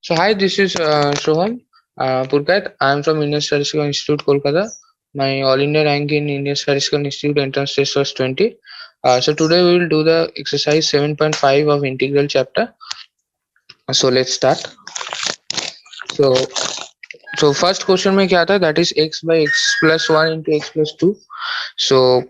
So hi, this is Soham Purkat. I am from Indian Statistical Institute, Kolkata. My All India rank in Indian Statistical Institute entrance test was 20. So today we will do the exercise 7.5 of integral chapter. So let's start. So first question में क्या था? That is x by x plus 1 into x plus 2. So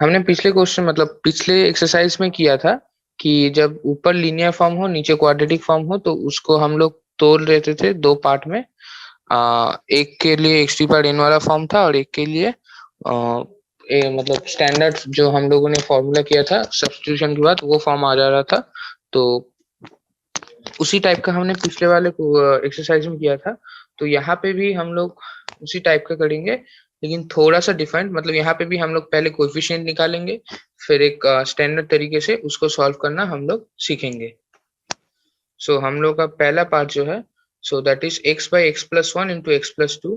हमने पिछले question मतलब पिछले exercise में किया था कि जब ऊपर लीनियर फॉर्म हो नीचे क्वाड्रेटिक फॉर्म हो तो उसको हम लोग तोड़ लेते थे दो पार्ट में। एक के लिए एक्स टी पावर एन वाला फॉर्म था और एक के लिए मतलब स्टैंडर्ड जो हम लोगों ने फॉर्मूला किया था सब्स्टिट्यूशन के बाद वो फॉर्म आ जा रहा था। तो उसी टाइप का हमने पिछले वाले एक्सरसाइज में किया था। तो यहाँ पे भी हम लोग उसी टाइप का करेंगे लेकिन थोड़ा सा डिफरेंट। मतलब यहाँ पे भी हम लोग पहले कोएफिशिएंट निकालेंगे फिर एक स्टैंडर्ड तरीके से उसको सॉल्व करना हम लोग सीखेंगे। सो हम लोग का पहला पार्ट जो है so that is x by x plus 1 into x plus 2।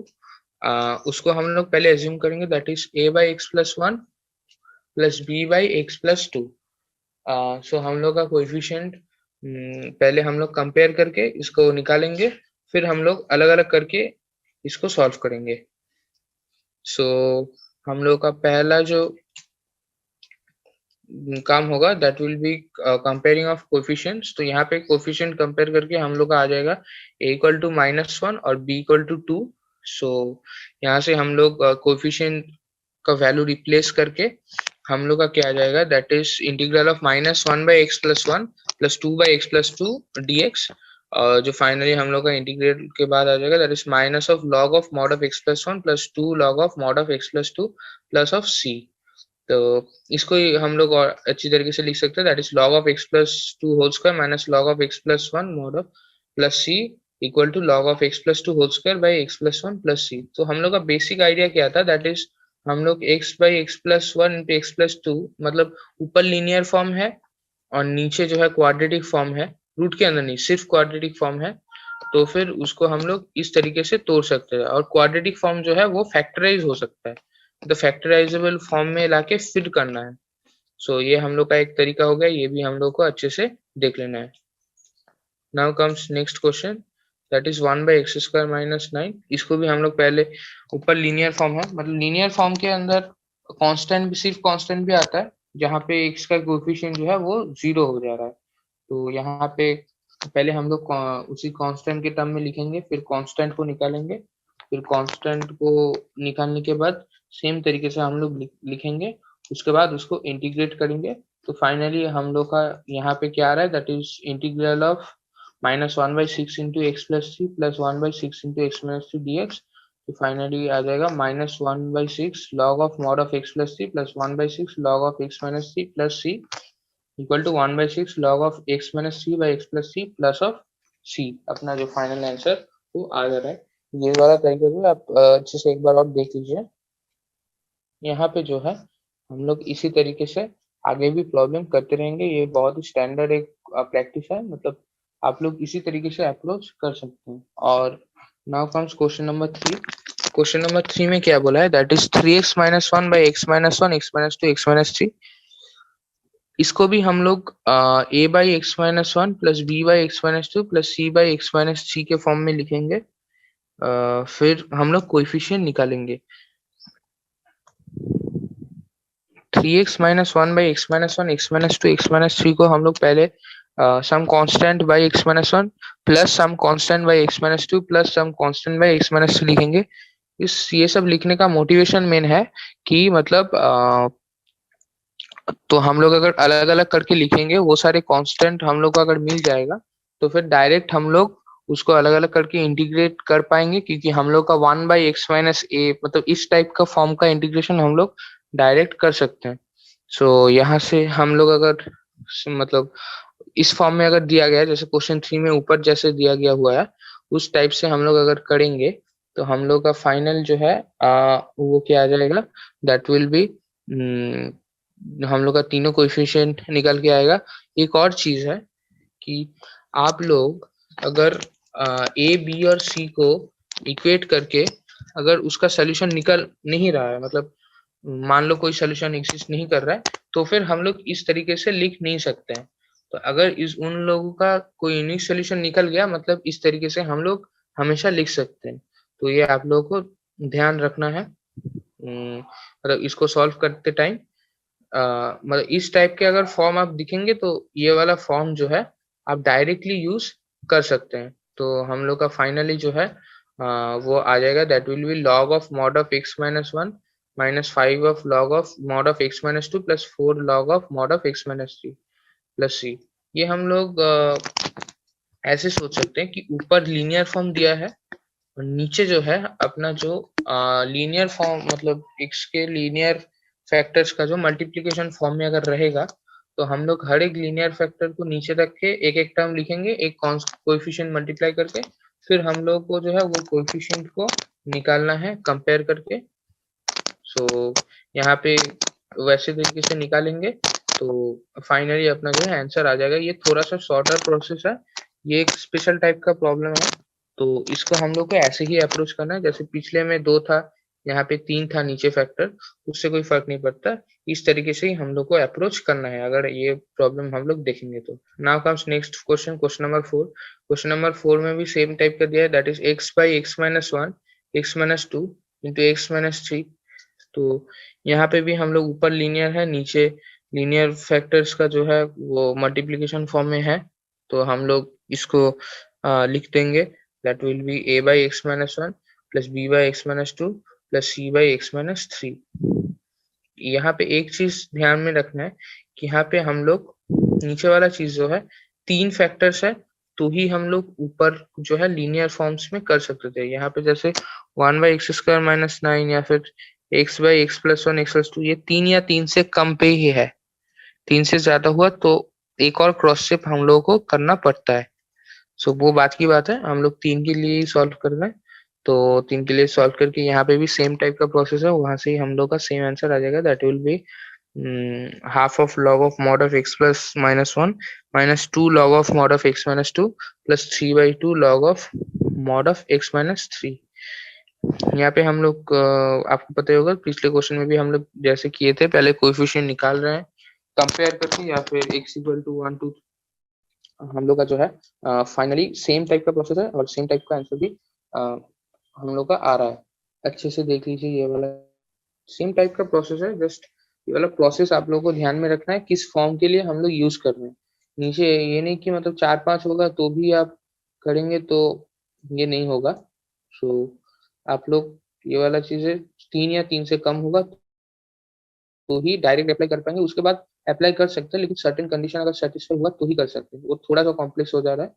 उसको हम लोग पहले एज्यूम करेंगे that is a by x plus 1 plus b by x plus 2। सो हम लोग का कोएफिशिएंट पहले हम लोग कंपेयर करके इसको निकालेंगे फिर हम लोग अलग अलग करके इसको सॉल्व करेंगे। सो हम लोग का पहला जो काम होगा that will B comparing of coefficients. तो यहाँ पे कोएफिशिएंट कंपेयर करके हम लोग का आ जाएगा a इक्वल टू -1 और b इक्वल टू 2। सो यहाँ से हम लोग कोएफिशिएंट का वैल्यू रिप्लेस करके हम लोग का क्या आ जाएगा that is integral of -1 by x plus 1 plus 2 by x plus 2 dx। जो फाइनली हम लोग का इंटीग्रेट के बाद आ जाएगा that is minus of log of mod of x plus 1 plus 2 log of mod of x plus 2 plus of c। तो इसको हम लोग और अच्छी तरीके से लिख सकते हैं that is log of x plus 2 whole square minus log of x plus 1 mod of plus c equal to log of x plus 2 whole square by x plus 1 plus c. तो हम लोग का बेसिक आइडिया क्या था that is हम लोग x by x plus 1 into x plus 2 मतलब ऊपर लीनियर फॉर्म है और नीचे जो है क्वाड्रेटिक फॉर्म है, रूट के अंदर नहीं सिर्फ क्वाड्रेटिक फॉर्म है। तो फिर उसको हम लोग इस तरीके से तोड़ सकते हैं और क्वाड्रेटिक फॉर्म जो है वो फैक्टराइज हो सकता है तो फैक्टराइजेबल फॉर्म में लाके फिट करना है। सो ये हम लोग का एक तरीका हो गया, ये भी हम लोग को अच्छे से देख लेना है। Now comes next question that is 1 by x square minus 9। इसको भी हम लोग पहले ऊपर लीनियर फॉर्म है मतलब लीनियर फॉर्म के अंदर कांस्टेंट भी सिर्फ कांस्टेंट भी आता है जहाँ पे x का कोएफिशिएंट जो है वो 0 हो जा रहा है। तो यहाँ पे पहले हम लोग उसी कांस्टेंट के टर्म में लिखेंगे फिर कांस्टेंट को निकालेंगे फिर कांस्टेंट को निकालने के बाद सेम तरीके से हम लोग लिखेंगे उसके बाद उसको इंटीग्रेट करेंगे। तो फाइनली हम लोग का यहाँ पे क्या आ रहा है that is integral of -1 by 6 into x plus 3 plus 1 by 6 into x minus 3 dx। तो फाइनली आ जाएगा -1 by 6 log of mod of x plus 3 plus 1 by 6 log of x minus 3 plus c equal to 1 by 6 log of x minus 3 by x plus 3 plus of c। अपना जो final answer वो आ जा रहा है। ये वाला तरीका भी आप अच्छे से एक बार और देख लीजिए। यहाँ पे जो है हम लोग इसी तरीके से आगे भी प्रॉब्लम करते रहेंगे। ये बहुत ही स्टैंडर्ड एक प्रैक्टिस है मतलब आप लोग इसी तरीके से अप्रोच कर सकते हैं। और now comes question number 3। Question number 3 में क्या बोला है that is 3x minus 1 by x minus 1 x minus 2 x minus 3। इसको भी हम लोग a by x minus 1 plus b by x minus 2 plus c by x minus 3 के form में लिखेंगे। फिर हम लोग कोएफिशिएंट निकालेंगे। 3x minus 1 by x minus 1 x minus 2 x minus 3 को हम लोग पहले some constant by x minus 1 plus some constant by x minus 2 plus some constant by x minus 3 लिखेंगे। ये सब लिखने का मोटिवेशन मेन है कि मतलब तो हम लोग अगर अलग अलग करके लिखेंगे वो सारे कांस्टेंट हम लोग को अगर मिल जाएगा तो फिर डायरेक्ट हम लोग उसको अलग अलग करके इंटीग्रेट कर पाएंगे क्योंकि हम लोग का 1 बाई एक्स माइनस ए मतलब इस टाइप का फॉर्म का इंटीग्रेशन हम लोग डायरेक्ट कर सकते हैं। सो यहाँ से हम लोग अगर मतलब इस फॉर्म में अगर दिया गया है जैसे क्वेश्चन 3 में ऊपर जैसे दिया गया हुआ है उस टाइप से हम लोग अगर करेंगे तो हम लोग का फाइनल जो है वो क्या आ जाएगा दैट विल बी हम लोग का तीनों कोएफिशिएंट निकल के आएगा। एक और चीज है कि आप लोग अगर ए बी और सी को इक्वेट करके अगर उसका सोल्यूशन निकल नहीं रहा है मतलब मान लो कोई सोल्यूशन एग्जिस्ट नहीं कर रहा है तो फिर हम लोग इस तरीके से लिख नहीं सकते हैं। तो अगर इस उन लोगों का कोई यूनिक सोल्यूशन निकल गया, मतलब इस तरीके से हम लोग हमेशा लिख सकते हैं। तो ये आप लोगों को ध्यान रखना है। मतलब इसको सॉल्व करते टाइम मतलब इस टाइप के अगर फॉर्म आप दिखेंगे तो ये वाला फॉर्म जो है आप डायरेक्टली यूज कर सकते हैं। तो हम लोग का फाइनली जो है वो आ जाएगा, that will be log of mod of x minus one minus five of log of mod of x minus two plus four log of mod of x minus three plus c. ये हम लोग ऐसे सोच सकते हैं कि ऊपर linear form दिया है और नीचे जो है अपना जो लीनियर फॉर्म मतलब x के लीनियर फैक्टर्स का जो मल्टीप्लिकेशन फॉर्म में अगर रहेगा, तो हम लोग हर एक लीनियर फैक्टर को नीचे रख के एक एक टर्म लिखेंगे, एक कोएफिशिएंट मल्टीप्लाई करके, फिर हम लोग को जो है वो कोएफिशिएंट को निकालना है कंपेयर करके। सो यहाँ पे वैसे तरीके से निकालेंगे तो फाइनली अपना जो है आंसर आ जाएगा। ये थोड़ा सा शॉर्टर प्रोसेस है, ये एक स्पेशल टाइप का प्रॉब्लम है। तो इसको हम लोग को ऐसे ही अप्रोच करना है, जैसे पिछले में 2 था, यहाँ पे 3 था नीचे फैक्टर, उससे कोई फर्क नहीं पड़ता। इस तरीके से ही हम लोग को अप्रोच करना है अगर ये प्रॉब्लम हम लोग देखेंगे तो। Now comes next question, question number 4। Question number 4 में भी सेम टाइप का दिया है, that is x by x minus one x minus two into x minus three. तो यहाँ पे भी हम लोग ऊपर लीनियर है, नीचे लीनियर फैक्टर्स का जो है वो मल्टीप्लिकेशन फॉर्म में है। तो हम लोग इसको लिख देंगे, that will B a by x minus one plus b by x minus two plus c by x minus three. यहाँ पे एक चीज ध्यान में रखना है कि यहाँ पे हम लोग नीचे वाला चीज जो है 3 फैक्टर्स है, तो ही हम लोग ऊपर जो है लीनियर फॉर्म्स में कर सकते थे। यहाँ पे जैसे 1 by x square minus nine या फिर x by x plus one x plus two, ये 3 या 3 से कम पे ही है। 3 से ज्यादा हुआ तो एक और क्रॉस चेक हम लोगों को करना पड़ता है। सो वो बात की बात है, हम लोग 3 के लिए ही सॉल्व करना है। तो 3 के लिए सॉल्व करके यहाँ पे भी सेम टाइप का प्रोसेस है, वहां से ही हम लोग का सेम आंसर आ जाएगा, that will B half of log of mod of x plus minus 1 minus 2 log of mod of x minus 2 plus 3 by 2 log of mod of x minus 3। यहाँ पे हम लोग आपको पता ही होगा पिछले क्वेश्चन में भी हम लोग जैसे किए थे, पहले कोएफिशिएंट निकाल रहे हैं कंपेयर करके या फिर x इक्वल टू 1 टू, हम लोग का जो है फाइनली सेम टाइप का प्रोसेस है और सेम टाइप का आंसर भी हम लोग का आ रहा है। अच्छे से देख लीजिए, ये वाला सेम टाइप का प्रोसेस है, जस्ट ये वाला प्रोसेस आप लोगों को ध्यान में रखना है किस फॉर्म के लिए हम लोग यूज कर रहे हैं। नीचे ये नहीं कि मतलब 4-5 होगा तो भी आप करेंगे तो ये नहीं होगा। सो आप लोग ये वाला चीज है 3 या 3 से कम होगा तो ही डायरेक्ट अप्लाई कर पाएंगे, उसके बाद अप्लाई कर सकते हैं, लेकिन सर्टेन कंडीशन अगर सेटिस्फाई हुआ तो ही कर सकते हैं। वो थोड़ा सा कॉम्प्लेक्स हो जा रहा है।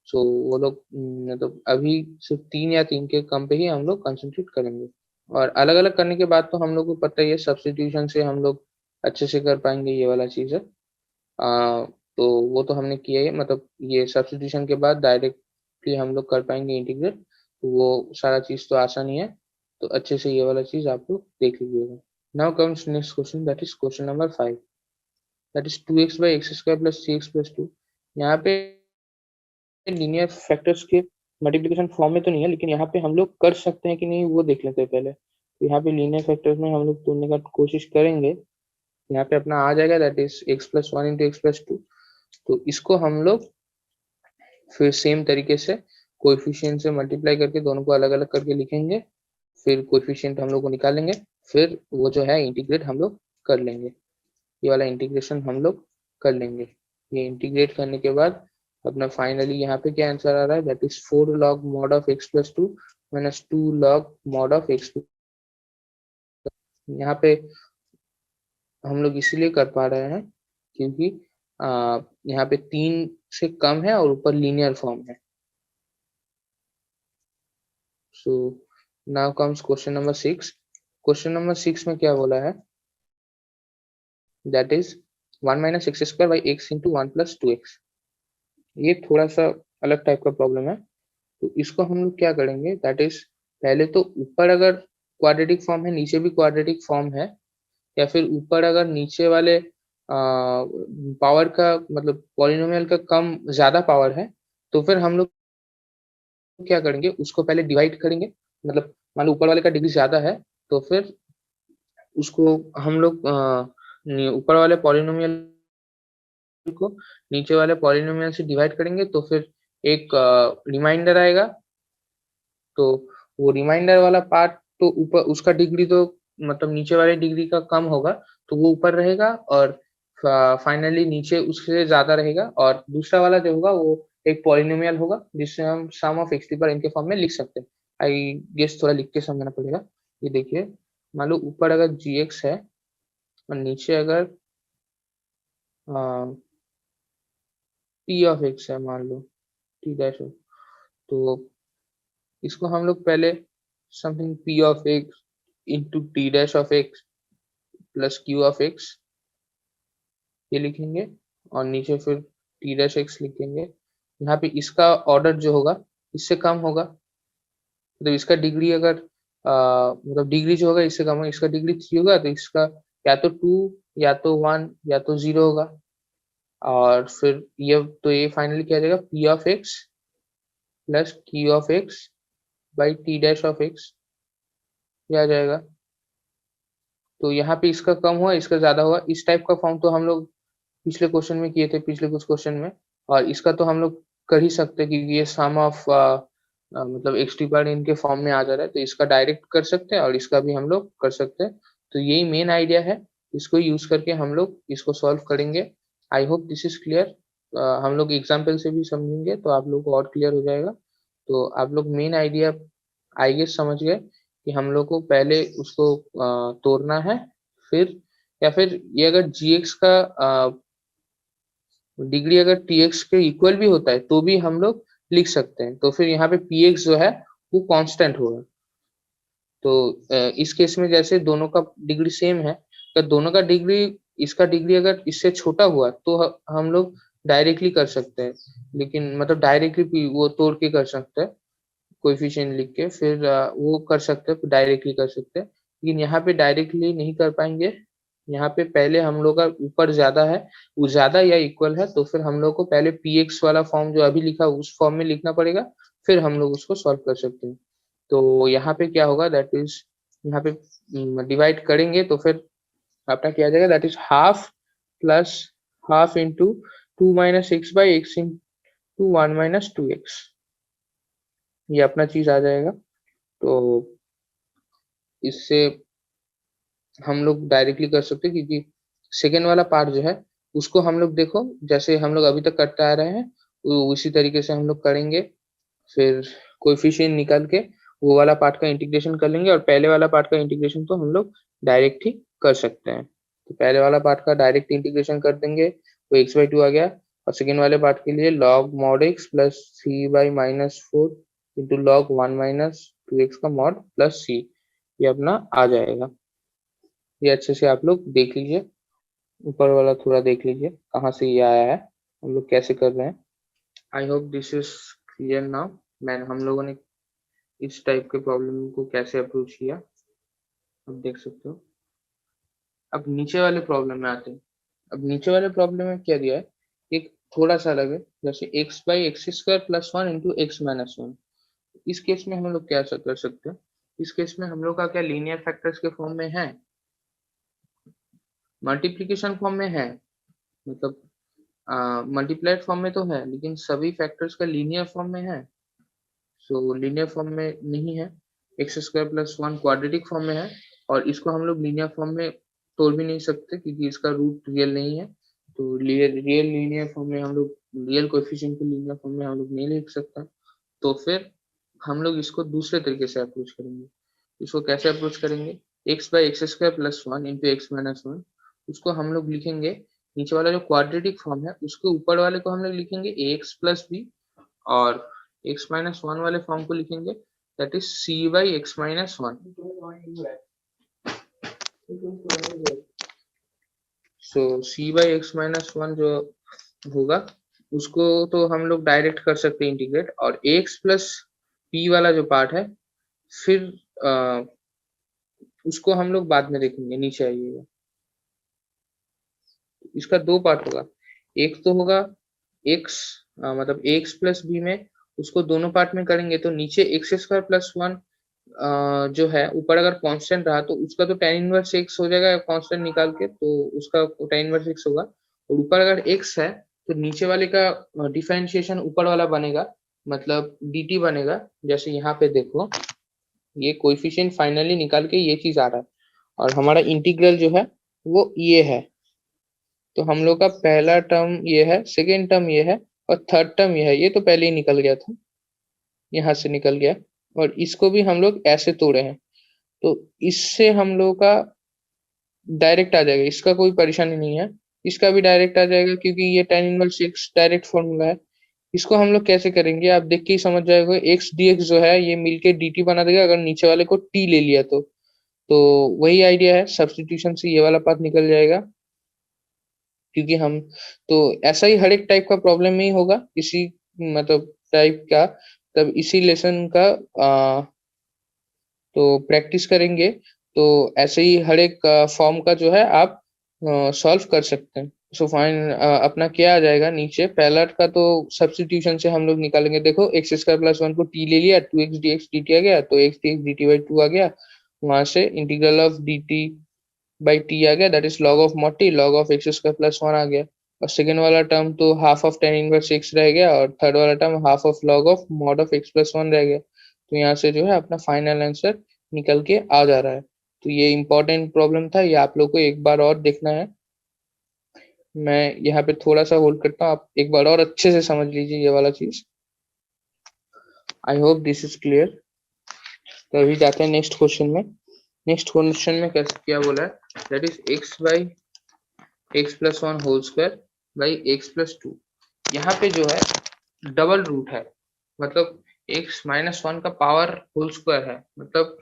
सो वो लोग मतलब अभी सिर्फ 3 या 3 के कम पे ही हम लोग कंसंट्रेट करेंगे। और अलग अलग करने के बाद तो हम लोग को पता ही है सब्स्टिट्यूशन से हम लोग अच्छे से कर पाएंगे, ये वाला चीज है। तो वो तो हमने किया है, मतलब ये सब्स्टिट्यूशन के बाद डायरेक्टली हम लोग कर पाएंगे इंटीग्रेट, तो वो सारा चीज तो आसान ही है। तो अच्छे से ये वाला चीज आप लोग देख लीजिएगा। Now comes next question, that is question number 5, that is 2x by x square plus 3x plus two. यहाँ पे लीनियर फैक्टर्स के मल्टीप्लिकेशन फॉर्म में तो नहीं है, लेकिन यहाँ पे हम लोग कर सकते हैं कि नहीं वो देख लेते हैं पहले। तो यहाँ पे लीनियर फैक्टर्स में हम लोग तोड़ने का कोशिश करेंगे, यहाँ पे अपना आ जाएगा that is x plus one into x plus two. तो इसको हम लोग फिर सेम तरीके से कोएफिशिएंट से मल्टीप्लाई करके दोनों को अलग अलग करके लिखेंगे, फिर कोएफिशिएंट हम लोग को निकालेंगे, फिर वो जो है इंटीग्रेट हम लोग कर लेंगे। ये वाला इंटीग्रेशन हम लोग कर लेंगे। ये इंटीग्रेट करने के बाद अपना फाइनली यहाँ पे क्या आंसर आ रहा है, that is 4 log mod of x plus 2 minus 2 log mod of x। यहाँ पे हम लोग इसीलिए कर पा रहे हैं क्योंकि यहाँ पे 3 से कम है और ऊपर लीनियर फॉर्म है। So now comes question number 6। Question number 6 में क्या बोला है, that is 1 minus x square by x into 1 plus 2x। ये थोड़ा सा अलग टाइप का प्रॉब्लम है। तो इसको हम लोग क्या करेंगे, दैट इज पहले तो ऊपर अगर क्वाड्रेटिक फॉर्म है नीचे भी क्वाड्रेटिक फॉर्म है, या फिर ऊपर अगर नीचे वाले पावर का मतलब पॉलिनोमियल का कम ज्यादा पावर है, तो फिर हम लोग क्या करेंगे उसको पहले डिवाइड करेंगे। मतलब मान लो ऊपर वाले का डिग्री ज्यादा है तो फिर उसको हम लोग ऊपर वाले पॉलिनोमियल को नीचे वाले पॉलिनोमियल से डिवाइड करेंगे तो फिर एक रिमाइंडर आएगा। तो वो रिमाइंडर वाला पार्ट तो ऊपर उसका डिग्री तो मतलब नीचे वाले डिग्री का कम होगा, तो वो ऊपर रहेगा और फाइनली नीचे उससे ज्यादा रहेगा। और दूसरा वाला जो होगा वो एक पॉलिनोमियल होगा जिससे हम सम ऑफ एक्स पावर n के फॉर्म में लिख सकते हैं। आई गेस थोड़ा लिख के समझना पड़ेगा। ये देखिए, मान लो ऊपर अगर gx है और नीचे अगर t ऑफ x है, मान लो t डैश हो, तो इसको हम लोग पहले something p of x into T dash of x plus q of x ये लिखेंगे और नीचे फिर टी डैश एक्स लिखेंगे। यहाँ पे इसका ऑर्डर जो होगा इससे कम होगा, मतलब इसका डिग्री अगर मतलब डिग्री जो होगा इससे कम होगा, इसका डिग्री 3 होगा तो इसका या तो 2 या तो 1 या तो 0 होगा। और फिर ये फाइनली क्या आ जाएगा, p of x plus q of x by T dash of x ये आ जाएगा। तो यहाँ पे इसका कम हुआ इसका ज्यादा हुआ, इस टाइप का फॉर्म तो हम लोग पिछले क्वेश्चन में किए थे, पिछले कुछ क्वेश्चन में। और इसका तो हम लोग कर ही सकते हैं क्योंकि ये सम ऑफ मतलब एक्स टी पावर इनके फॉर्म में आ जा रहा है, तो इसका डायरेक्ट कर सकते हैं और इसका भी हम लोग कर सकते हैं। तो यही मेन आइडिया है, इसको यूज करके हम लोग इसको सॉल्व करेंगे। आई होप दिस इज क्लियर। हम लोग एग्जाम्पल से भी समझेंगे तो आप लोग को और क्लियर हो जाएगा। तो आप लोग मेन आइडिया आई गेस समझ गए कि हम लोग को पहले उसको तोड़ना है, फिर या फिर ये अगर gx का डिग्री अगर tx के इक्वल भी होता है तो भी हम लोग लिख सकते हैं। तो फिर यहाँ पे px जो है वो कांस्टेंट होगा। तो इस केस में जैसे दोनों का डिग्री सेम है, तो दोनों का डिग्री इसका डिग्री अगर इससे छोटा हुआ तो हम लोग डायरेक्टली कर सकते हैं, लेकिन मतलब डायरेक्टली वो तोड़ के कर सकते हैं कोएफिशिएंट लिख के, फिर वो कर सकते हैं, डायरेक्टली कर सकते हैं। लेकिन यहाँ पे डायरेक्टली नहीं कर पाएंगे, यहाँ पे पहले हम लोग का ऊपर ज्यादा है, वो ज्यादा या इक्वल है, तो फिर हम लोग को पहले px वाला फॉर्म जो अभी लिखा उस फॉर्म में लिखना पड़ेगा, फिर हम लोग उसको सॉल्व कर सकते हैं। तो यहाँ पे क्या होगा, दैट इज यहाँ पे डिवाइड करेंगे तो फिर अपना क्या आ जाएगा, that is half plus half into 2 minus x by x into 1 minus 2x, ये अपना चीज आ जाएगा। तो इससे हम लोग डायरेक्टली कर सकते हैं क्योंकि सेकेंड वाला पार्ट जो है उसको हम लोग देखो जैसे हम लोग अभी तक करते आ रहे हैं उसी तरीके से हम लोग करेंगे। फिर कोएफिशिएंट निकाल के वो वाला पार्ट का इंटीग्रेशन कर लेंगे और पहले वाला पार्ट का इंटीग्रेशन तो हम लोग डायरेक्ट ही कर सकते हैं। तो पहले वाला पार्ट का डायरेक्ट इंटीग्रेशन कर देंगे, वो x/2 आ गया। और सेकेंड वाले पार्ट के लिए log mod x plus c by minus 4 into log 1 minus 2x का मॉड प्लस सी, ये अपना आ जाएगा। ये अच्छे से आप लोग देख लीजिए, ऊपर वाला थोड़ा देख लीजिए कहाँ से ये आया है, हम लोग कैसे कर रहे हैं। आई hope this is clear now. हम लोगों ने इस टाइप के प्रॉब्लम को कैसे अप्रोच किया आप देख सकते हो। अब नीचे वाले प्रॉब्लम में आते हैं। अब नीचे वाले प्रॉब्लम में क्या दिया है, एक थोड़ा सा अलग है, जैसे x by x square plus 1 into x minus 1। इस केस में हम लोग क्या कर सकते हैं, इस केस में हम लोग का क्या लीनियर फैक्टर्स के फॉर्म में है, मल्टीप्लीकेशन फॉर्म में है, मतलब मल्टीप्लाइड फॉर्म में तो है लेकिन सभी फैक्टर्स का लीनियर फॉर्म में है। सो लीनियर फॉर्म में नहीं है, x square plus 1 quadratic form में है और इसको हम लोग लीनियर फॉर्म में तोड़ भी नहीं सकते क्योंकि इसका रूट रियल नहीं है। तो रियल लीनियर फॉर्म में हम लोग रियल कोएफिशिएंट के लीनियर फॉर्म में हम लोग नहीं लिख सकता। तो फिर हम लोग इसको दूसरे तरीके से अप्रोच करेंगे। इसको कैसे अप्रोच करेंगे, x by x square plus 1 into x minus 1, उसको हम लोग लिखेंगे नीचे वाला जो क्वाड्रेटिक फॉर्म है उसके ऊपर वाले को हम लोग लिखेंगे ax प्लस बी, और x माइनस 1 वाले फॉर्म को लिखेंगे that is c by x minus 1। So c by x minus 1 जो होगा उसको तो हम लोग डायरेक्ट कर सकते हैं इंटीग्रेट, और ax प्लस p वाला जो पार्ट है फिर उसको हम लोग बाद में देखेंगे, नीचे आइएगा। इसका दो पार्ट होगा, एक तो होगा x मतलब ax प्लस बी में उसको दोनों पार्ट में करेंगे तो नीचे एक्स स्क्वायर प्लस 1 जो है ऊपर अगर कांस्टेंट रहा तो उसका तो tan इनवर्स x हो जाएगा कांस्टेंट निकाल के, तो उसका tan इनवर्स x होगा। और ऊपर अगर x है तो नीचे वाले का डिफरेंशिएशन ऊपर वाला बनेगा, मतलब dt बनेगा। जैसे यहाँ पे देखो ये कोएफिशिएंट फाइनली निकाल के ये चीज आ रहा है, और हमारा इंटीग्रल जो है वो ये है। तो हम लोग का पहला टर्म ये है, सेकेंड टर्म ये है, और थर्ड टर्म ये है। ये तो पहले ही निकल गया था, यहाँ से निकल गया। और इसको भी हम लोग ऐसे तोड़े हैं, तो इससे हम लोग का डायरेक्ट आ जाएगा, इसका कोई परेशानी नहीं है। इसका भी डायरेक्ट आ जाएगा क्योंकि ये tan inverse x direct formula है। इसको हम लोग कैसे करेंगे आप देख के ही समझ जाएगा। x dx जो है ये मिलके dt बना देगा अगर नीचे वाले को t ले लिया तो वही आइडिया है, सब्स्टिट्यूशन से ये वाला पार्ट निकल जाएगा। क्योंकि हम तो ऐसा ही हर एक टाइप का प्रॉब्लम में ही होगा, इसी मतलब टाइप का, तब इसी लेसन का तो प्रैक्टिस करेंगे तो ऐसे ही हर एक फॉर्म का जो है आप सॉल्व कर सकते हैं। सो फाइन, अपना क्या आ जाएगा नीचे, पहला का तो सब्स्टिट्यूशन से हम लोग निकालेंगे। देखो एक्स स्क्वायर प्लस 1 को टी ले लिया, 2x dx dt आ गया, तो x dx dt बाई 2 आ गया। वहां से integral of dt by t आ गया, that is log of mod t, log of x square plus 1 आ गया। और सेकेंड वाला टर्म तो half of tan inverse x रह गया, और थर्ड वाला term half of log of mod of x plus 1 रह गया। तो यहाँ से जो है अपना फाइनल आंसर निकल के आ जा रहा है। तो ये इंपॉर्टेंट प्रॉब्लम था, ये आप लोग को एक बार और देखना है। मैं यहाँ पे थोड़ा सा होल्ड करता हूँ, आप एक बार और अच्छे से समझ लीजिए ये वाला चीज। I hope this is clear. तो अभी जाते हैं नेक्स्ट क्वेश्चन में। नेक्स्ट क्वेश्चन में कैसे क्या बोला है, that is x by x plus 1 whole square by x plus 2। यहाँ पे जो है डबल रूट है, मतलब x माइनस 1 का पावर होल स्क्वायर है। मतलब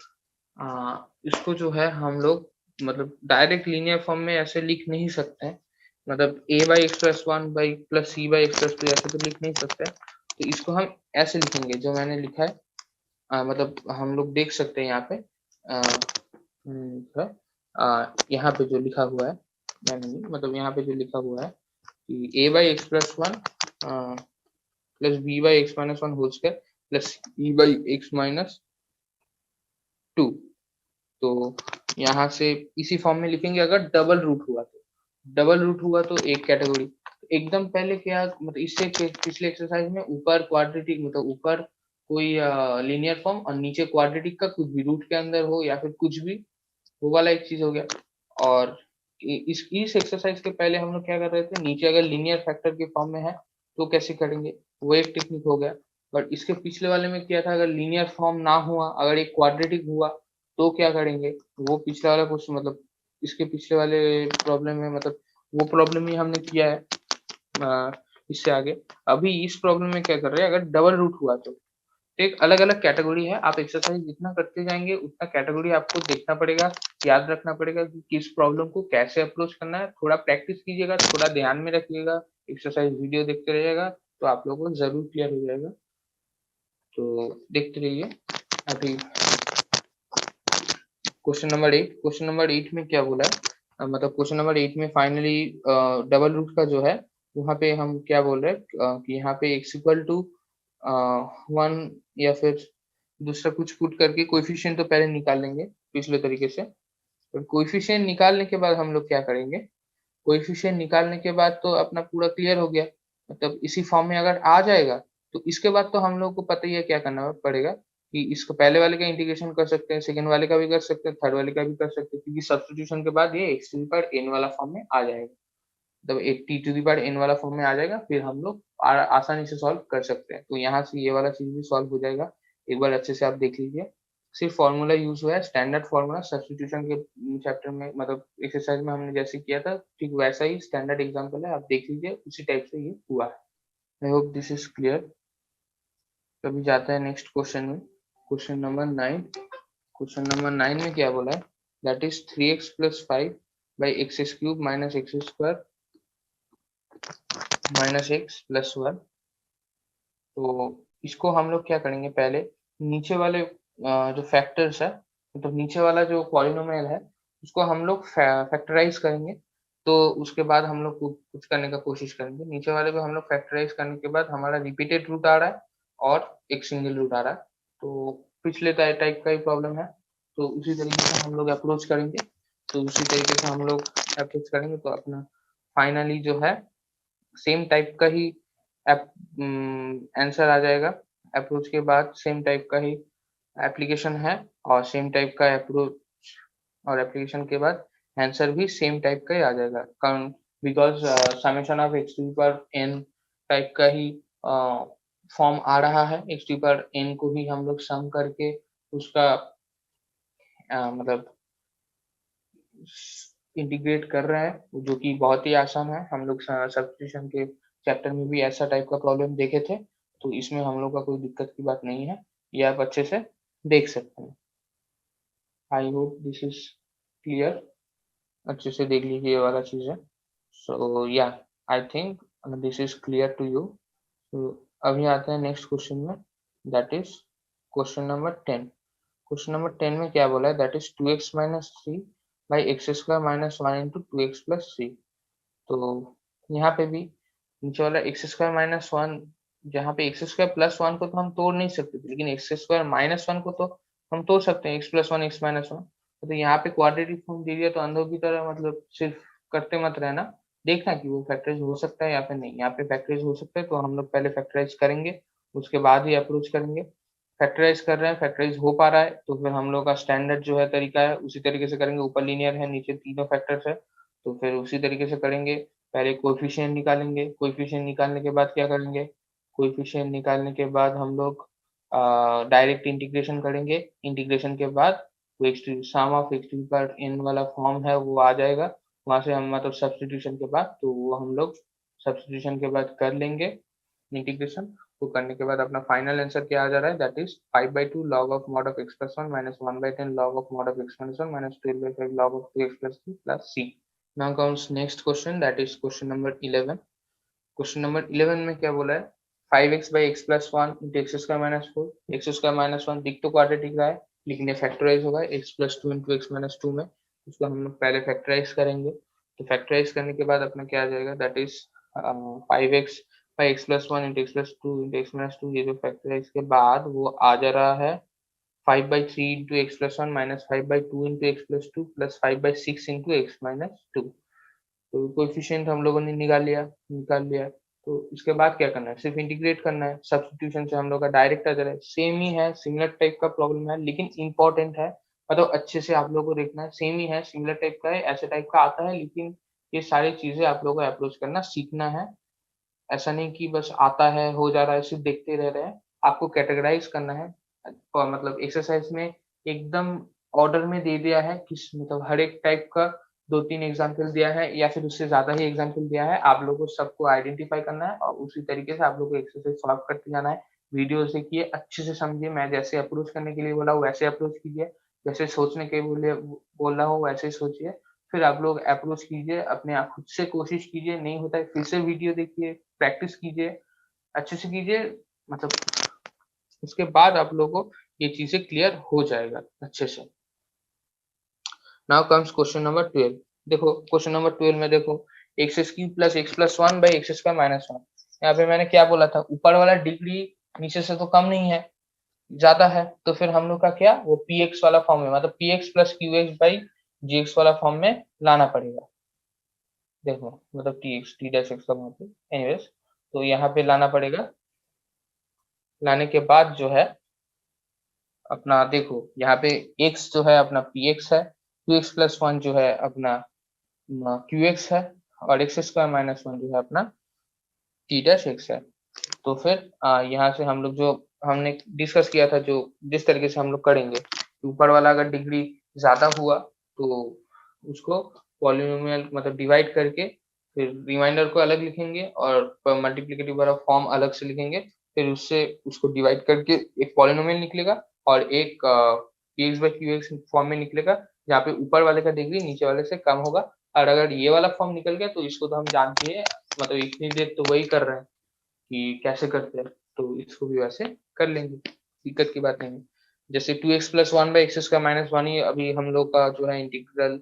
इसको जो है हम लोग मतलब डायरेक्ट लीनियर फॉर्म में ऐसे लिख नहीं सकते हैं, मतलब a by x plus 1 by plus c by x plus 2 ऐसे तो लिख नहीं सकते। तो इसको हम ऐसे लिखेंगे जो मैंने लिखा है, मतलब हम लोग देख सकते हैं यहाँ पे यहाँ पे जो लिखा हुआ है, मैंने नहीं, मतलब यहाँ पे जो लिखा हुआ है कि a by x plus 1 plus b by x minus 1 whole square plus e by x minus 2। तो यहाँ से इसी फॉर्म में लिखेंगे। अगर डबल रूट हुआ तो, डबल रूट हुआ तो एक कैटेगरी। एकदम पहले क्या, मतलब इससे पिछले एक्सरसाइज में ऊपर क्वाड्रेटिक, मतलब ऊपर कोई लीनियर फॉर्म और नीचे क्वाड्रेटिक का कुछ भी रूट के अंदर हो या फिर कुछ भी, वो वाला एक चीज हो गया। और इस एक्सरसाइज के पहले हम लोग क्या कर रहे थे, नीचे अगर लीनियर फैक्टर के फॉर्म में है तो कैसे करेंगे, वो एक टेक्निक हो गया। बट इसके पिछले वाले में क्या था, अगर लीनियर फॉर्म ना हुआ, अगर एक क्वाड्रेटिक हुआ तो क्या करेंगे, वो पिछले वाला क्वेश्चन, मतलब इसके पिछले वाले प्रॉब्लम में, मतलब वो प्रॉब्लम ही हमने किया है इससे आगे। अभी इस प्रॉब्लम में क्या कर रहे हैं, अगर डबल रूट हुआ तो एक अलग अलग कैटेगरी है। आप एक्सरसाइज जितना करते जाएंगे उतना कैटेगरी आपको देखना पड़ेगा, याद रखना पड़ेगा कि किस प्रॉब्लम को कैसे अप्रोच करना है। थोड़ा प्रैक्टिस कीजिएगा, थोड़ा ध्यान में रखिएगा, एक्सरसाइज वीडियो देखते रहिएगा तो आप लोगों को जरूर क्लियर हो जाएगा। तो देखते रहिए। अभी क्वेश्चन नंबर 8, क्वेश्चन नंबर 8 में क्या बोला है, मतलब क्वेश्चन नंबर 8 में फाइनली डबल रूट का जो है वहाँ पे हम क्या बोल रहे हैं कि यहाँ पे x इक्वल टू 1 या फिर दूसरा कुछ पुट करके कोएफिशिएंट तो पहले निकाल लेंगे पिछले तरीके से। और कोएफिशिएंट निकालने के बाद हम लोग क्या करेंगे, कोएफिशिएंट निकालने के बाद तो अपना पूरा क्लियर हो गया, मतलब इसी फॉर्म में अगर आ जाएगा तो इसके बाद तो हम लोग को पता ही है क्या करना पड़ेगा, कि इसको पहले वाले का इंटीग्रेशन कर सकते हैं, सेकंड वाले का भी कर सकते हैं, थर्ड वाले का भी कर सकते हैं, क्योंकि सब्स्टिट्यूशन के बाद ये x to the power n वाला फॉर्म में आ जाएगा, मतलब एक t to the power n वाला फॉर्म में आ जाएगा। फिर हम लोग आसानी से सॉल्व कर सकते हैं। तो यहाँ से ये वाला चीज भी सॉल्व हो जाएगा, एक बार अच्छे से आप देख लीजिए। सिर्फ फॉर्मूला यूज हुआ है, स्टैंडर्ड फॉर्मूला सब्स्टिट्यूशन के चैप्टर में, मतलब एक्सरसाइज में हमने जैसे किया था ठीक वैसा ही स्टैंडर्ड एग्जाम्पल है, आप देख लीजिए, उसी टाइप से ये हुआ है। आई होप दिस इज क्लियर। अभी जाते हैं नेक्स्ट क्वेश्चन में, क्वेश्चन नंबर 9। क्वेश्चन नंबर 9 में क्या बोला है, that is 3x plus 5 by x cube minus x square minus x plus 1। तो इसको हम लोग क्या करेंगे, पहले नीचे वाले जो फैक्टर्स है, मतलब नीचे वाला जो पॉलिनोमियल है उसको हम लोग फैक्टराइज करेंगे। तो उसके बाद हम लोग कुछ करने का कोशिश करेंगे। नीचे वाले को हम लोग फैक्टराइज करने के बाद हमारा रिपीटेड रूट आ रहा है और एक सिंगल रूट आ रहा है, तो पिछले टाइप का ही प्रॉब्लम है। तो उसी तरीके से हम लोग अप्रोच करेंगे, तो उसी तरीके से हम लोग अप्रोच करेंगे तो अपना फाइनली जो है सेम टाइप का ही आंसर आ जाएगा। अप्रोच के बाद सेम टाइप का ही एप्लीकेशन है और सेम टाइप का अप्रोच और एप्लीकेशन के बाद आंसर भी सेम टाइप का ही आ जाएगा, कारण because summation of x to पर एन टाइप का ही फॉर्म आ रहा है। एक्स टू पर एन को ही हम लोग सम करके उसका मतलब इंटीग्रेट कर रहे हैं, जो कि बहुत ही आसान है। हम लोग सब्स्टिट्यूशन के चैप्टर में भी ऐसा टाइप का प्रॉब्लम देखे थे, तो इसमें हम लोग का कोई दिक्कत की बात नहीं है, ये आप अच्छे से देख सकते हैं। आई होप दिस इज क्लियर, अच्छे से देख लीजिए ये वाला चीज है। So yeah I think this is clear to you. तो अभी आते हैं नेक्स्ट क्वेश्चन में, that is question number 10। Question number 10 में क्या बोला है, that is 2x minus three by x square minus one into two x plus three. तो यहाँ पे भी नीचे वाला एक्स स्क्वायर माइनस वन, जहाँ पे एक्स स्क्वायर प्लस वन को तो हम तोड़ नहीं सकते थे, लेकिन एक्स स्क्वायर माइनस वन को तो हम तोड़ सकते हैं, x plus one x minus one. तो यहाँ पे क्वाड्रेटिक फॉर्म दे दिया तो अंधों की तरह मतलब सिर्फ करते मत रहना, देखना कि वो फैक्टराइज हो सकता है या फिर नहीं। यहाँ पे फैक्टराइज हो सकता है तो हम लोग पहले फैक्टराइज करेंगे, उसके बाद ही अप्रोच करेंगे। फैक्टराइज कर रहे हैं, फैक्टराइज हो पा रहा है तो फिर हम लोग का स्टैंडर्ड जो है तरीका है उसी तरीके से करेंगे। ऊपर लीनियर है, नीचे तीनों फैक्टर्स है, तो फिर उसी तरीके से करेंगे। पहले कोएफिशिएंट निकालेंगे, कोएफिशिएंट निकालने के बाद क्या करेंगे, कोएफिशिएंट निकालने के बाद हम लोग डायरेक्ट इंटीग्रेशन करेंगे। इंटीग्रेशन के बाद वो x to sum of x to पर एन वाला फॉर्म है वो आ जाएगा, वहां से हम मतलब सब्सटीट्यूशन के बाद, तो वो हम लोग सब्सटीट्यूशन के बाद कर लेंगे इंटीग्रेशन। वो करने के बाद अपना फाइनल आंसर क्या आ जा रहा है, that is 5/2 log of mod of x plus one minus 1/10 log of mod of x minus one minus 12/5 log of 2x plus 3 plus c। Now comes next question, that is question number 11। Question number 11 में क्या बोला है, 5x by x plus one into x square minus four. X square minus one दिख तो quadratic रहा है, लेकिन ये फैक्टराइज होगा x plus two into x minus two में। उसको हम लोग पहले फैक्टराइज करेंगे, तो फैक्टराइज करने के बाद अपना क्या आ जाएगा, that is 5x by x plus one into x plus two into x minus two. ये जो फैक्टराइज के बाद वो आ जा रहा है 5/3 into x plus one minus 5/2 into x plus two plus 5/6 into x minus two. तो कोएफिशिएंट हम लोगों ने निकाल लिया। तो इसके बाद क्या करना है, सिर्फ इंटीग्रेट करना है, सब्स्टिट्यूशन से हम लोग का डायरेक्ट आ जा रहा है। सेम ही है, सिमिलर टाइप का प्रॉब्लम है, लेकिन इंपॉर्टेंट है, मतलब अच्छे से आप लोगों को देखना है। सेम ही है, सिमिलर टाइप का है, ऐसे टाइप का आता है, लेकिन ये सारी चीजें आप लोगों को अप्रोच करना सीखना है। ऐसा नहीं कि बस आता है हो जा रहा है सिर्फ देखते रह रहे हैं, आपको कैटेगराइज करना है। और मतलब एक्सरसाइज में एकदम ऑर्डर में दे दिया है, किस मतलब हर एक टाइप का 2-3 एग्जाम्पल दिया है या फिर उससे ज्यादा ही एग्जाम्पल दिया है। आप लोगों को सबको आइडेंटिफाई करना है और उसी तरीके से आप लोग को एक्सरसाइज सॉल्व करते जाना है। वीडियो देखिए, अच्छे से समझिए, मैं जैसे अप्रोच करने के लिए बोला हूँ वैसे अप्रोच कीजिए, जैसे सोचने के लिए बोल रहा हूँ वैसे ही सोचिए। फिर आप लोग अप्रोच कीजिए, अपने आप खुद से कोशिश कीजिए, नहीं होता है फिर से वीडियो देखिए, प्रैक्टिस कीजिए, अच्छे से कीजिए। मतलब उसके बाद आप लोगों को ये चीजें क्लियर हो जाएगा अच्छे से। Now comes question number 12। देखो क्वेश्चन नंबर 12 में देखो, x cube plus x plus one by x square minus one. यहाँ पे मैंने क्या बोला था, ऊपर वाला डिग्री नीचे से तो कम नहीं है, ज्यादा है, तो फिर हम लोग का क्या वो पी एक्स वाला फॉर्म में, मतलब p x plus q x by g x वाला फॉर्म में लाना पड़ेगा। देखो मतलब t x t dash x का मतलब एनीवेज, तो यहाँ पे लाना पड़ेगा। लाने के बाद जो है अपना देखो यहाँ पे x जो है अपना पी एक्स है, क्यू एक्स प्लस वन जो है अपना क्यू एक्स है, और एक्स स्क्वायर माइनस वन जो है अपना टी डैश एक्स है। तो फिर यहाँ से हम लोग जो हमने डिस्कस किया था, जो जिस तरीके से हम लोग करेंगे, ऊपर वाला अगर डिग्री ज्यादा हुआ तो उसको पॉलिनोमियल मतलब डिवाइड करके फिर रिमाइंडर को अलग लिखेंगे और मल्टीप्लिकेटिव वाला फॉर्म अलग से लिखेंगे। फिर उससे उसको डिवाइड करके एक पॉलिनोमियल निकलेगा और एक P x by Q x form में निकलेगा, जहाँ पे ऊपर वाले का डिग्री नीचे वाले से कम होगा। और अगर ये वाला फॉर्म निकल गया तो इसको तो हम जानते हैं, मतलब इतनी देर तो वही कर रहे हैं कि कैसे करते हैं, तो इसको भी वैसे कर लेंगे, दिक्कत की बात नहीं है। जैसे 2x plus one by x square minus one ही अभी हम लोग का जो है इंटीग्रल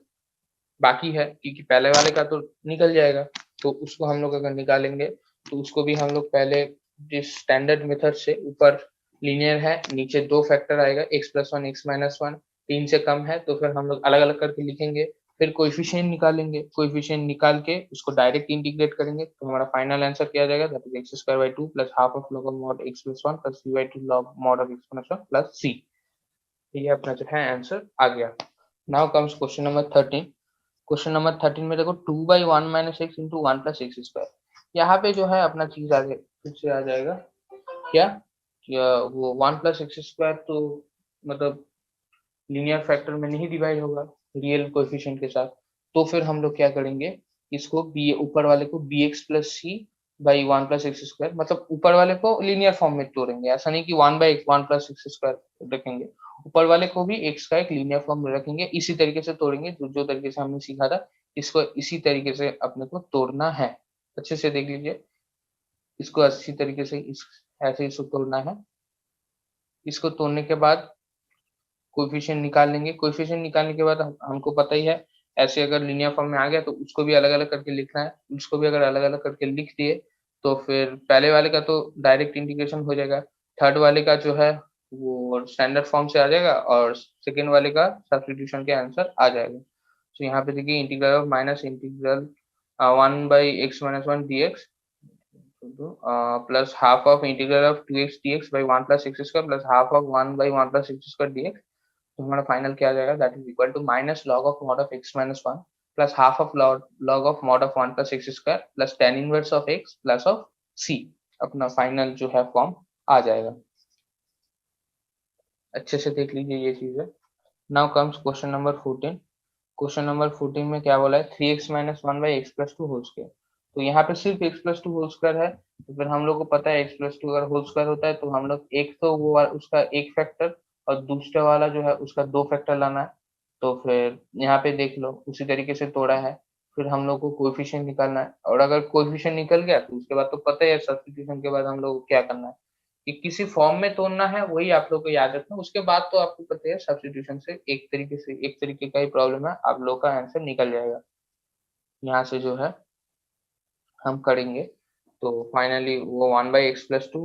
बाकी है, क्योंकि पहले वाले का तो निकल जाएगा, तो उसको हम लोग अगर निकालेंगे तो उसको भी हम लोग पहले जिस स्टैंडर्ड मेथड से, ऊपर लीनियर है नीचे दो फैक्टर आएगा, x plus one x minus one, तीन से कम है तो फिर हम लोग अलग अलग करके लिखेंगे। फिर कोएफिशिएंट निकालेंगे, कोएफिशिएंट निकाल के उसको डायरेक्ट इंटीग्रेट करेंगे तो हमारा फाइनल आंसर क्या आ जाएगा, that is x square by 2 plus half of log of mod x plus 1 plus c by 2 log mod of x plus 1 plus c. ये अपना जो है आंसर आ गया। Now comes question number 13। Question number 13 में देखो 2 by 1 minus x into 1 plus x square. यहाँ पे जो है अपना चीज आगे फिर से आ जाएगा क्या, वो 1 प्लस एक्स स्क्वायर तो मतलब लीनियर फैक्टर में नहीं डिवाइड होगा रियल कोएफिशिएंट के साथ, तो फिर हम लोग क्या करेंगे, इसको बी ऊपर वाले को b x plus c by 1 plus x square, मतलब ऊपर वाले को लीनियर फॉर्म में तोड़ेंगे, ऐसा नहीं कि 1 बाई 1 प्लस एक्स स्क्वायर रखेंगे, ऊपर वाले को भी एक्स का एक लीनियर फॉर्म में रखेंगे, इसी तरीके से तोड़ेंगे जो तरीके से हमने सीखा था, इसको इसी तरीके से अपने को तोड़ना है। अच्छे से देख लीजिए, इसको अच्छी तरीके से ऐसे इसको तोड़ना है। इसको तोड़ने के बाद कोएफिशिएंट निकाल लेंगे, कोएफिशिएंट निकालने के बाद हमको पता ही है, ऐसे अगर लीनियर फॉर्म में आ गया तो उसको भी अलग अलग करके लिखना है, उसको भी अगर अलग अलग करके लिख दिए तो फिर पहले वाले का तो डायरेक्ट इंटीग्रेशन हो जाएगा, थर्ड वाले का जो है वो स्टैंडर्ड फॉर्म से आ जाएगा और सेकेंड वाले का सब्स्टिट्यूशन के आंसर आ जाएगा। तो यहाँ पे देखिए integral of minus integral 1 by x minus 1 d x plus half of integral of 2x dx by 1 plus x square plus half of 1 by 1 plus x square dx। तो हमारा फाइनल क्या आ जाएगा, that is equal to minus log of mod of x minus 1 plus half of log of mod of 1 plus x square plus tan inverse of x plus of c। अपना final जो है form आ जाएगा। अच्छे से देख लीजिए ये चीज है। Now comes question number 14। Question number 14 में क्या बोला है, 3x minus 1 by x plus 2 whole square. तो यहाँ पे सिर्फ x प्लस 2 होल स्क्वायर है, तो फिर हम लोग को पता है x प्लस 2 अगर होल स्क्वायर होता है तो हम लोग एक तो वो उसका एक फैक्टर और दूसरा वाला जो है उसका दो फैक्टर लाना है। तो फिर यहाँ पे देख लो उसी तरीके से तोड़ा है, फिर हम लोग को कोएफिशिएंट निकालना है, और अगर कोएफिशिएंट निकल गया तो उसके बाद तो पता ही है सब्स्टिट्यूशन के बाद हम लोग को क्या करना है, कि किसी फॉर्म में तोड़ना है, वही आप लोग को याद रखना। उसके बाद तो आपको पता है सब्स्टिट्यूशन से एक तरीके का ही प्रॉब्लम है, आप लोग का आंसर निकल जाएगा। यहाँ से जो है हम करेंगे तो फाइनली वो 1 by x plus 2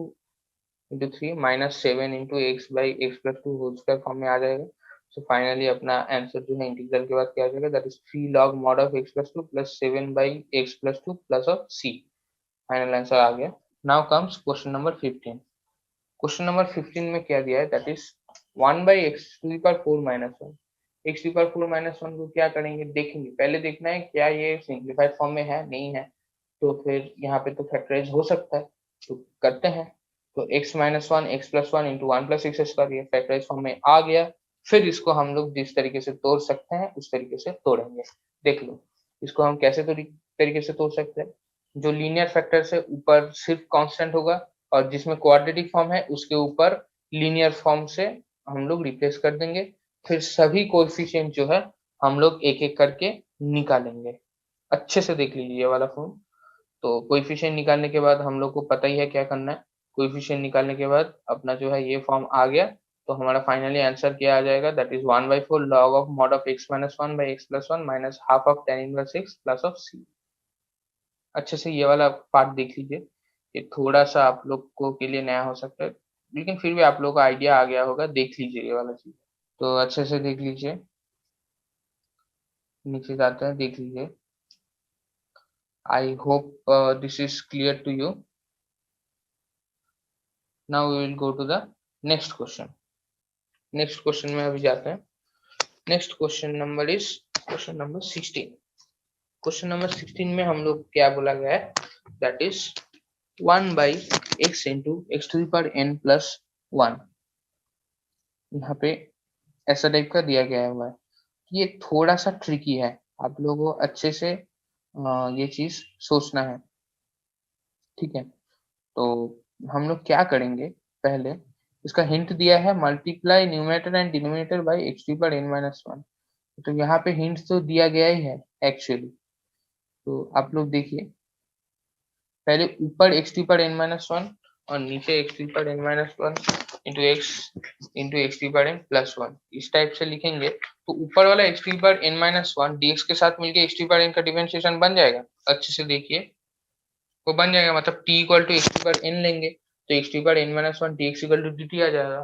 into 3 minus 7 into x by x plus 2 whole square form में आ जाएगा। सो फाइनली अपना आंसर जो है इंटीग्रल के बाद क्या आ जाएगा, that is 3 log mod of x plus 2 plus 7 by x plus 2 plus of c. Final answer आ गया। Now comes question number 15। Question number 15 में क्या दिया है, that is 1 by x to the power 4 minus 1। X to the power 4 minus 1 को क्या करेंगे, देखेंगे पहले देखना है क्या ये सिंप्लीफाइड फॉर्म में है नहीं है, तो फिर यहाँ पे तो फैक्टराइज हो सकता है, तो करते हैं। तो x minus 1 x plus 1 into 1 plus x square, ये फैक्टराइज फॉर्म में आ गया। फिर इसको हम लोग जिस तरीके से तोड़ सकते हैं उस तरीके से तोड़ेंगे। देख लो इसको हम कैसे तरीके से तोड़ सकते हैं, जो लीनियर फैक्टर से ऊपर सिर्फ कांस्टेंट होगा और जिसमें क्वाड्रेटिक फॉर्म है उसके ऊपर लीनियर फॉर्म से हम लोग रिप्लेस कर देंगे, फिर सभी कोएफिशिएंट जो है हम लोग एक एक करके निकालेंगे। अच्छे से देख लीजिए ये वाला फॉर्म। तो कोएफिशिएंट निकालने के बाद हम लोग को पता ही है क्या करना है, कोएफिशिएंट निकालने के बाद अपना जो है ये फॉर्म आ गया, तो हमारा फाइनली आंसर क्या आ जाएगा, that is 1/4 log of mod of x minus 1 by x plus 1 minus half of tan inverse x plus of c। अच्छे से ये वाला पार्ट देख लीजिए, ये थोड़ा सा आप लोग को के लिए नया हो सकता है, लेकिन फिर भी आप लोग को आइडिया आ गया होगा, देख लीजिए ये वाला चीज। तो अच्छे से देख लीजिए, नीचे जाते हैं देख लीजिए। I hope this is clear to you. Now we will go to the next question. Next question में अभी जाते हैं। Next question number is question number 16। Question number 16 में हम लोग क्या बोला गया है, that is 1 by x into x to the power n plus 1। यहाँ पे ऐसा टाइप का दिया गया हुआ है, ये थोड़ा सा ट्रिकी है, आप लोगों को अच्छे से ये चीज सोचना है, ठीक है। तो हम लोग क्या करेंगे, पहले इसका हिंट दिया है multiply numerator and denominator by x to power n minus 1। तो यहाँ पे हिंट तो दिया गया ही है एक्चुअली। तो आप लोग देखिए, पहले ऊपर x to power n minus 1 और नीचे x to power n minus 1 into x to power n plus 1, इस टाइप से लिखेंगे तो ऊपर वाला x to power n minus 1 dx के साथ मिलके एक्स टू पावर n का डिफरेंशिएशन बन जाएगा। अच्छे से देखिए वो बन जाएगा, मतलब t equal to x to power n लेंगे तो x to power n minus 1 dx equal to dt आ जाएगा।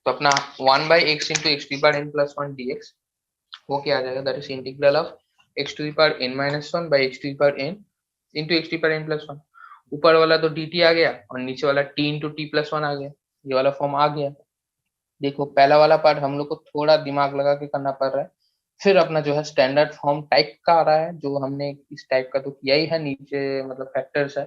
तो अपना 1 by x into x to power n plus 1 dx वो क्या आ जाएगा, that is integral of x to the power n minus one by x to the power n into x to the power n plus one. ऊपर वाला तो dt आ गया और नीचे वाला t into t plus one आ गया, ये वाला फॉर्म आ गया। देखो पहला वाला पार्ट हम लोग को थोड़ा दिमाग लगा के करना पड़ रहा है, फिर अपना जो है स्टैंडर्ड फॉर्म टाइप का आ रहा है, जो हमने इस टाइप का तो किया ही है, नीचे मतलब फैक्टर्स है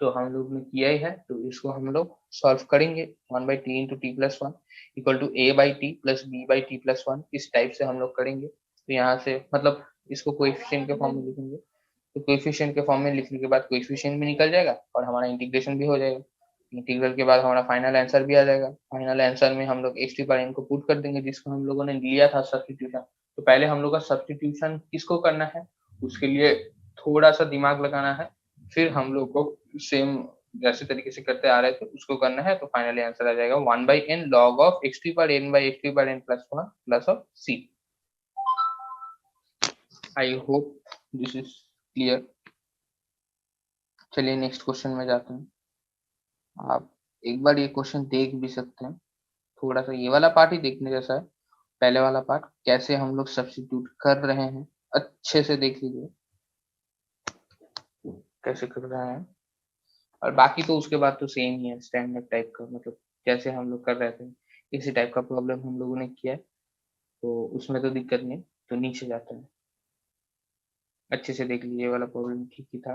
तो हम लोग ने किया ही है, तो इसको हम लोग सॉल्व करेंगे। One by t into t plus one equal to a by t plus b by t plus one, इस टाइप से हम लोग करेंगे। तो यहाँ से मतलब इसको कोएफिशिएंट के फॉर्म में लिखेंगे, तो कोएफिशिएंट के फॉर्म में लिखने के बाद कोएफिशिएंट भी निकल जाएगा और हमारा इंटीग्रेशन भी हो जाएगा। इंटीग्रल के बाद हमारा फाइनल आंसर भी आ जाएगा। फाइनल आंसर में हम लोग एक्स टी पावर एन को पुट कर देंगे, जिसको हम लोगों ने लिया था सब्स्टिट्यूशन। तो पहले हम लोग का सब्स्टिट्यूशन किसको करना है, उसके लिए थोड़ा सा दिमाग लगाना है, फिर हम लोग को सेम जैसे तरीके से करते आ रहे थे उसको करना है। तो फाइनली आंसर आ जाएगा one by n log of x t power n by x t power n plus one plus of c. I hope this is clear. चलिए नेक्स्ट क्वेश्चन में जाते हैं। आप एक बार ये क्वेश्चन देख भी सकते हैं, थोड़ा सा ये वाला पार्ट ही देखने जैसा है। पहले वाला पार्ट कैसे हम लोग सब्स्टिट्यूट कर रहे हैं, अच्छे से देख लीजिए कैसे कर रहे हैं। और बाकी तो उसके बाद तो सेम ही है, स्टैंडर्ड टाइप का, मतलब जैसे हम लोग कर रहे थे इसी टाइप का प्रॉब्लम हम लोगों ने किया है, तो उसमें तो दिक्कत नहीं। तो नीचे जाते हैं, अच्छे से देख लीजिए, वाला प्रॉब्लम ठीक ही था।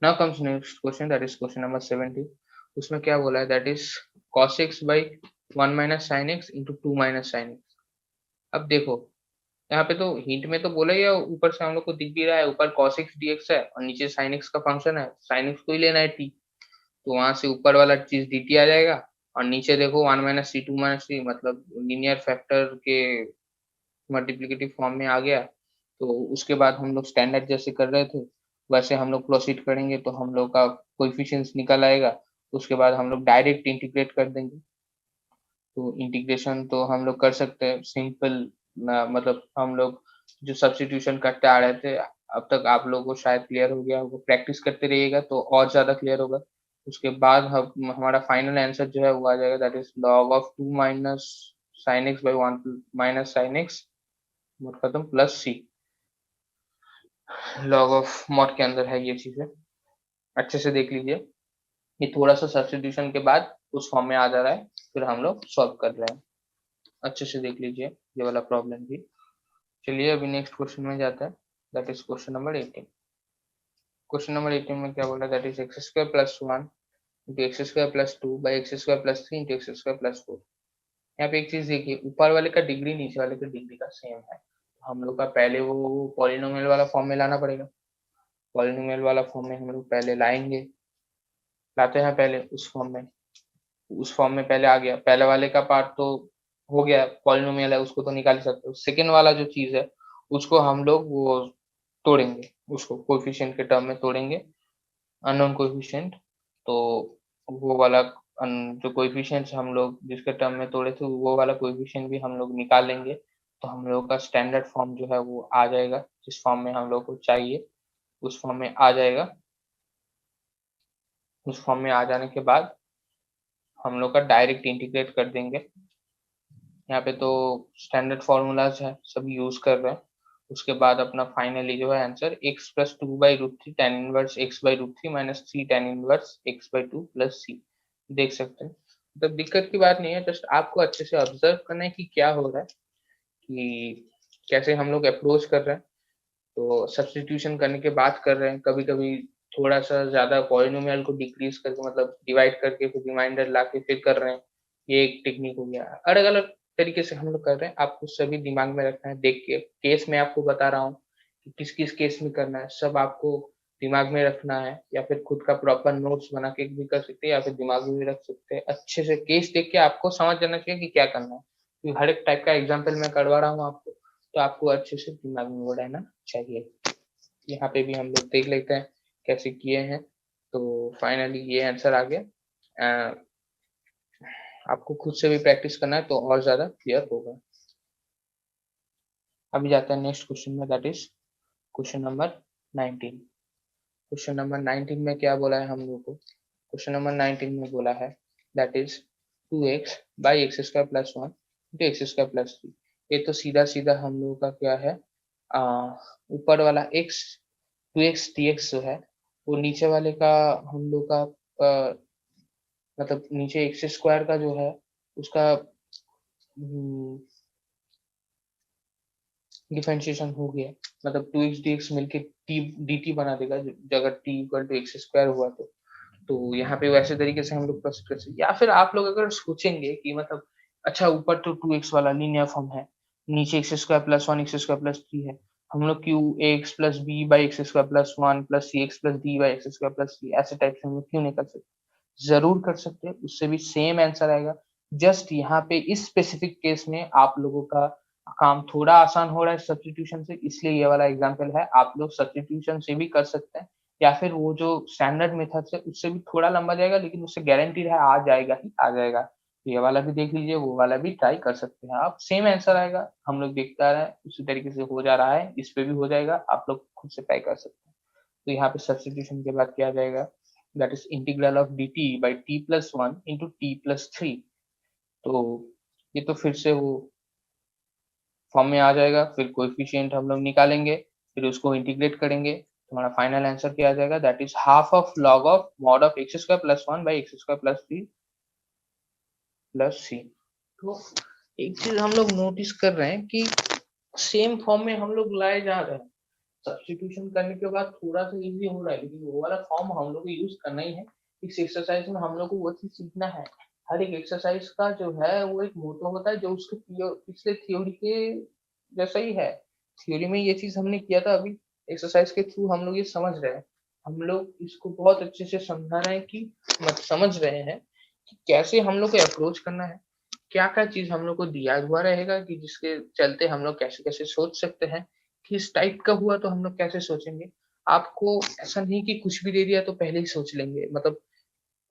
Now comes next question, that is question number 17। उसमें क्या बोला है, that is cos x by one minus sine x into two minus sine x. अब देखो यहाँ पे तो हिंट में तो बोला ही है, ऊपर से हम लोग को दिख भी रहा है, ऊपर cos x dx है और नीचे sin x का फंक्शन है, sin x को ही लेना है t, तो वहां से ऊपर वाला चीज dt आ जाएगा और नीचे देखो one minus c two minus c, मतलब लीनियर फैक्टर के मल्टीप्लिकेटिव फॉर्म में आ गया। तो उसके बाद हम लोग स्टैंडर्ड जैसे कर रहे थे वैसे हम लोग प्रोसीड करेंगे, तो हम लोग का कोएफिशिएंट्स निकल आएगा। उसके बाद हम लोग डायरेक्ट इंटीग्रेट कर देंगे। तो इंटीग्रेशन तो हम लोग कर सकते हैं सिंपल, मतलब हम लोग जो सब्स्टिट्यूशन करते आ रहे थे अब तक आप लोगों को शायद क्लियर हो गया होगा, प्रैक्टिस करते रहिएगा तो और ज्यादा क्लियर होगा। उसके बाद हम हमारा फाइनल आंसर जो है वो आ जाएगा, that is log of two minus sine x by one minus sine x खत्म plus c. Log of mod के अंदर है ये चीजें, अच्छे से देख लीजिए। ये थोड़ा सा सब्स्टिट्यूशन के बाद उस फॉर्म में आ जा रहा है, फिर हम लोग सॉल्व कर रहे हैं, अच्छे से देख लीजिए ये वाला प्रॉब्लम भी। चलिए अभी नेक्स्ट क्वेश्चन में जाता है, that is question number 18। Question number 18 में क्या बोला, that is x square plus one into x square plus two by x square plus three into x square plus four. यहाँ पे एक चीज देखिए, ऊपर वाले का डिग्री नीचे वाले का डिग्री का सेम है, हम लोग का पहले वो पॉलिनोमियल वाला फॉर्म में लाना पड़ेगा। पॉलिनोमियल वाला फॉर्म में हम लोग पहले लाएंगे, लाते हैं पहले उस फॉर्म में, उस फॉर्म में पहले आ गया, पहले वाले का पार्ट तो हो गया, पॉलिनोमियल है उसको तो निकाल ही सकते हो। सेकेंड वाला जो चीज है उसको हम लोग वो तोड़ेंगे, उसको कोएफिशिएंट के टर्म में तोड़ेंगे, अननोन कोएफिशिएंट। तो वो वाला जो कोएफिशिएंट्स हम लोग जिसके टर्म में तोड़े थे वो वाला कोएफिशिएंट भी हम लोग निकाल लेंगे। तो हम लोग का स्टैंडर्ड फॉर्म जो है वो आ जाएगा, जिस फॉर्म में हम लोग को चाहिए उस फॉर्म में आ जाएगा। उस फॉर्म में आ जाने के बाद हम लोग का डायरेक्ट इंटीग्रेट कर देंगे। यहाँ पे तो स्टैंडर्ड फॉर्मूलाज है सब यूज कर रहे हैं। उसके बाद अपना फाइनली जो है answer x plus two by root three tan inverse x by root three minus three tan inverse x by two plus c, देख सकते हैं। मतलब दिक्कत की बात नहीं है, जस्ट आपको अच्छे से ऑब्जर्व करना है कि क्या हो रहा है, कि कैसे हम लोग अप्रोच कर रहे हैं। तो सब्स्टिट्यूशन करने के बाद कर रहे हैं, कभी कभी थोड़ा सा ज्यादा पॉलिनोमियल को डिक्रीज करके मतलब डिवाइड करके फिर रिमाइंडर ला के फिर कर रहे हैं, ये एक टेक्निक हो गया। अलग अलग तरीके से हम लोग कर रहे हैं, आपको सभी दिमाग में रखना है। देख के केस में आपको बता रहा हूँ कि किस किस केस में करना है, सब आपको दिमाग में रखना है, या फिर खुद का प्रॉपर नोट्स बना के भी कर सकते हैं या फिर दिमाग में भी रख सकते हैं। अच्छे से केस देख के आपको समझ जाना चाहिए कि क्या करना है, क्योंकि हर एक टाइप का एग्जाम्पल मैं करवा रहा हूँ आपको, तो आपको अच्छे से दिमाग में वो रहना चाहिए। यहाँ पे भी हम लोग देख लेते हैं कैसे किए हैं। तो फाइनली ये आंसर आ गया। आपको खुद से भी प्रैक्टिस करना है तो और ज्यादा क्लियर होगा। अभी जाते हैं नेक्स्ट क्वेश्चन में, that is question number 19। Question number 19 में क्या बोला है हम लोग को, क्वेश्चन नंबर 19 में बोला है that is two x by x square plus one into x square plus three. ये तो सीधा सीधा हम लोगों का क्या है, ऊपर वाला x 2x dx जो है वो नीचे वाले का हम लोग का मतलब नीचे एक्स स्क्वायर का जो है उसका डिफरेंशिएशन हो गया, मतलब 2x dx मिलके t dt बना देगा अगर t equal to x square हुआ तो यहाँ पे वैसे तरीके से हम लोग प्रोसीड कर सकते। या फिर आप लोग अगर सोचेंगे कि मतलब अच्छा ऊपर तो 2x वाला लीनियर फॉर्म है, नीचे x square plus one x square plus three है, हम लोग क्यों x plus b by x square plus one plus c x plus d by x square plus three ऐसे टाइप से हम लोग क्यों नहीं कर सकते? जरूर कर सकते हैं, उससे भी सेम आंसर आएगा। जस्ट यहाँ पे इस स्पेसिफिक केस में आप लोगों का काम थोड़ा आसान हो रहा है सब्स्टिट्यूशन से, इसलिए ये वाला एग्जांपल है। आप लोग सब्स्टिट्यूशन से भी कर सकते हैं या फिर वो जो स्टैंडर्ड मेथड से उससे भी थोड़ा लंबा जाएगा, लेकिन उससे गारंटीड है आ जाएगा ही आ जाएगा। तो ये वाला भी देख लीजिए, वो वाला भी ट्राई कर सकते हैं आप, सेम आंसर आएगा। हम लोग देखते आ रहे हैं उसी तरीके से हो जा रहा है, इस पे भी हो जाएगा, आप लोग खुद से ट्राई कर सकते हैं। तो यहाँ पे सब्स्टिट्यूशन के बाद क्या जाएगा, that is integral of D T by t plus one into t plus three. तो ये तो फिर से वो फॉर्म में आ जाएगा, फिर कोएफिशिएंट हम लोग निकालेंगे, फिर उसको इंटीग्रेट करेंगे, तुम्हारा फाइनल आंसर क्या आ जाएगा, that is half of log of mod of x square plus one by x square plus three plus c. तो एक चीज हम लोग नोटिस कर रहे हैं कि सेम फॉर्म में हम लोग लाए जा रहे हैं, सब्स्टिट्यूशन करने के बाद थोड़ा सा इजी हो रहा है, लेकिन वो वाला फॉर्म हम लोग को यूज करना ही है। इस एक्सरसाइज में हम लोग को वो चीज सीखना है। हर एक एक्सरसाइज का जो है वो एक मोटो होता है जो उसके पिछले थ्योरी के जैसा ही है। थ्योरी में ये चीज हमने किया था, अभी एक्सरसाइज के थ्रू हम लोग ये समझ रहे हैं। हम लोग इसको बहुत अच्छे से समझा रहे हैं कि मत समझ रहे हैं कि कैसे हम लोग को अप्रोच करना है, क्या क्या चीज हम लोग को दिया हुआ रहेगा कि जिसके चलते हम लोग कैसे कैसे सोच सकते हैं, किस टाइप का हुआ तो हम लोग कैसे सोचेंगे। आपको ऐसा नहीं कि कुछ भी दे दिया तो पहले ही सोच लेंगे, मतलब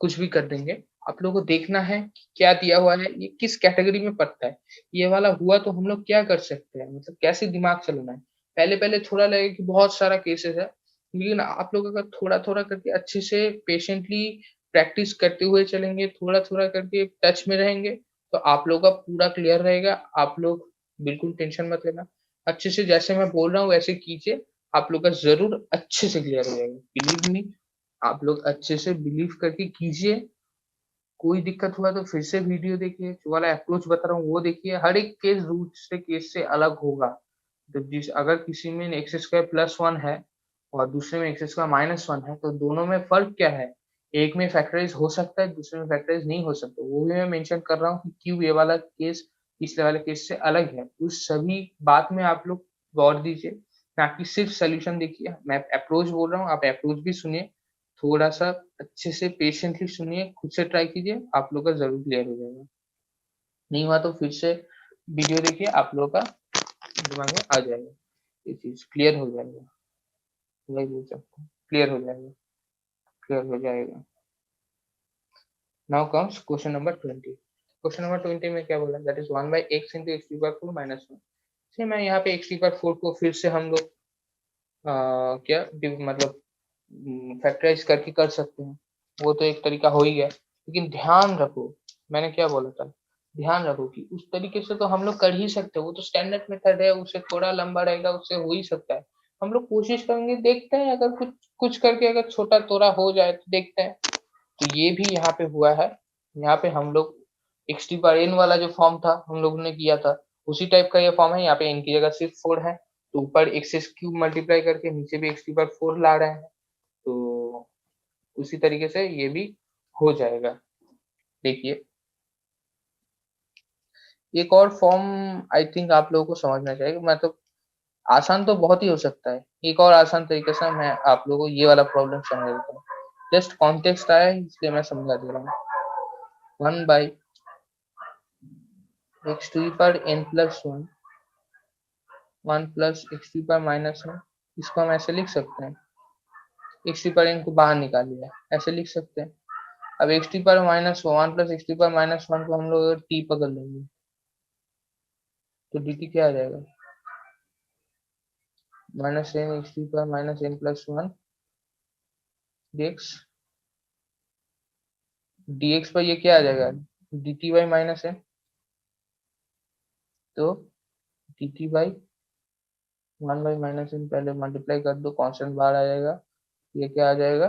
कुछ भी कर देंगे। आप लोगों को देखना है कि क्या दिया हुआ है, ये किस कैटेगरी में पड़ता है, ये वाला हुआ तो हम लोग क्या कर सकते हैं, मतलब कैसे दिमाग चलाना है। पहले पहले थोड़ा लगेगा कि बहुत सारा केसेस है, लेकिन आप लोग अगर थोड़ा थोड़ा करके अच्छे से पेशेंटली प्रैक्टिस करते हुए चलेंगे, थोड़ा थोड़ा करके टच में रहेंगे, तो आप लोग का पूरा क्लियर रहेगा। आप लोग बिल्कुल टेंशन मत लेना, अच्छे से जैसे मैं बोल रहा हूँ वैसे कीजिए, आप लोग का जरूर अच्छे से क्लियर हो जाएगा, बिलीव मी। आप लोग अच्छे से बिलीव करके कीजिए। कोई दिक्कत हुआ तो फिर से वीडियो देखिए, जो वाला अप्रोच बता रहा हूँ वो देखिए। हर एक केस दूसरे केस से अलग होगा। तो जिस अगर किसी में एक्स स्क्वायर प्लस वन है और दूसरे में एक्स स्क्वायर माइनस वन है, तो दोनों में फर्क क्या है, एक में फैक्टराइज हो सकता है दूसरे में फैक्टराइज नहीं हो सकता, वो भी मैं मेंशन कर रहा हूँ कि क्यों ये वाला केस पिछले वाले केस से अलग है। उस सभी बात में आप लोग गौर दीजिए, ना कि सिर्फ सोल्यूशन देखिए। मैं अप्रोच बोल रहा हूँ, आप अप्रोच भी सुनिए, थोड़ा सा अच्छे से पेशेंटली सुनिए, खुद से ट्राई कीजिए, आप लोग का जरूर क्लियर हो जाएगा। नहीं हुआ तो फिर से वीडियो देखिए, आप लोग का दिमाग में आ जाएगा, ये चीज क्लियर हो जाएगा। वही बोल सकते हैं, क्लियर हो जाएगा, क्लियर हो जाएगा। Now comes question number 20। Question number 20 में क्या बोला, that is one by x into x की पावर फोर माइनस वन। से मैं यहाँ पे एक्स की पावर फोर को फिर से हम लोग क्या मतलब फैक्टराइज करके कर सकते हैं, वो तो एक तरीका हो ही गया। लेकिन ध्यान रखो, मैंने क्या बोला था, ध्यान रखो कि उस तरीके से तो हम लोग कर ही सकते हैं, वो तो स्टैंडर्ड मेथड है, उससे थोड़ा लंबा रहेगा, उससे हो ही सकता है। हम लोग कोशिश करेंगे, देखते हैं, अगर कुछ कुछ करके अगर छोटा तोड़ा हो जाए तो देखते हैं। तो ये भी यहाँ पे हुआ है। यहाँ पे हम लोग एक्स टी पावर एन वाला जो फॉर्म था हम लोगों ने किया था, उसी टाइप का ये फॉर्म है। यहाँ पे एन की जगह सिर्फ फोर है, तो ऊपर एक्स एस क्यूब मल्टीप्लाई करके नीचे भी एक्स टी पावर फोर ला रहे हैं। तो उसी तरीके से ये भी हो जाएगा। देखिए एक और फॉर्म आई थिंक आप लोगों को समझना चाहिए, मतलब आसान तो बहुत ही हो सकता है, एक और आसान तरीके से मैं आप लोगों को ये वाला प्रॉब्लम समझा देता हूँ। जस्ट कॉन्टेक्स्ट आया है इसलिए मैं समझा दे रहा हूँ। वन बाई एक्स टू पर n plus one, one plus x to पर माइनस वन, इसको हम ऐसे लिख सकते हैं। एक्स टू पर एन को बाहर निकाल लिया, ऐसे लिख सकते हैं। अब एक्स टू पर minus one plus x to पर माइनस वन को हम लोग टी पकड़ लेंगे, तो डी टी क्या आ जाएगा, माइनस एन एक्स टू पर minus n plus one dx। dx पर ये क्या आ जाएगा, d t y minus n. तो t t by 1 by minus n, पहले मल्टीप्लाई कर दो, कांस्टेंट बाहर आ जाएगा, ये क्या आ जाएगा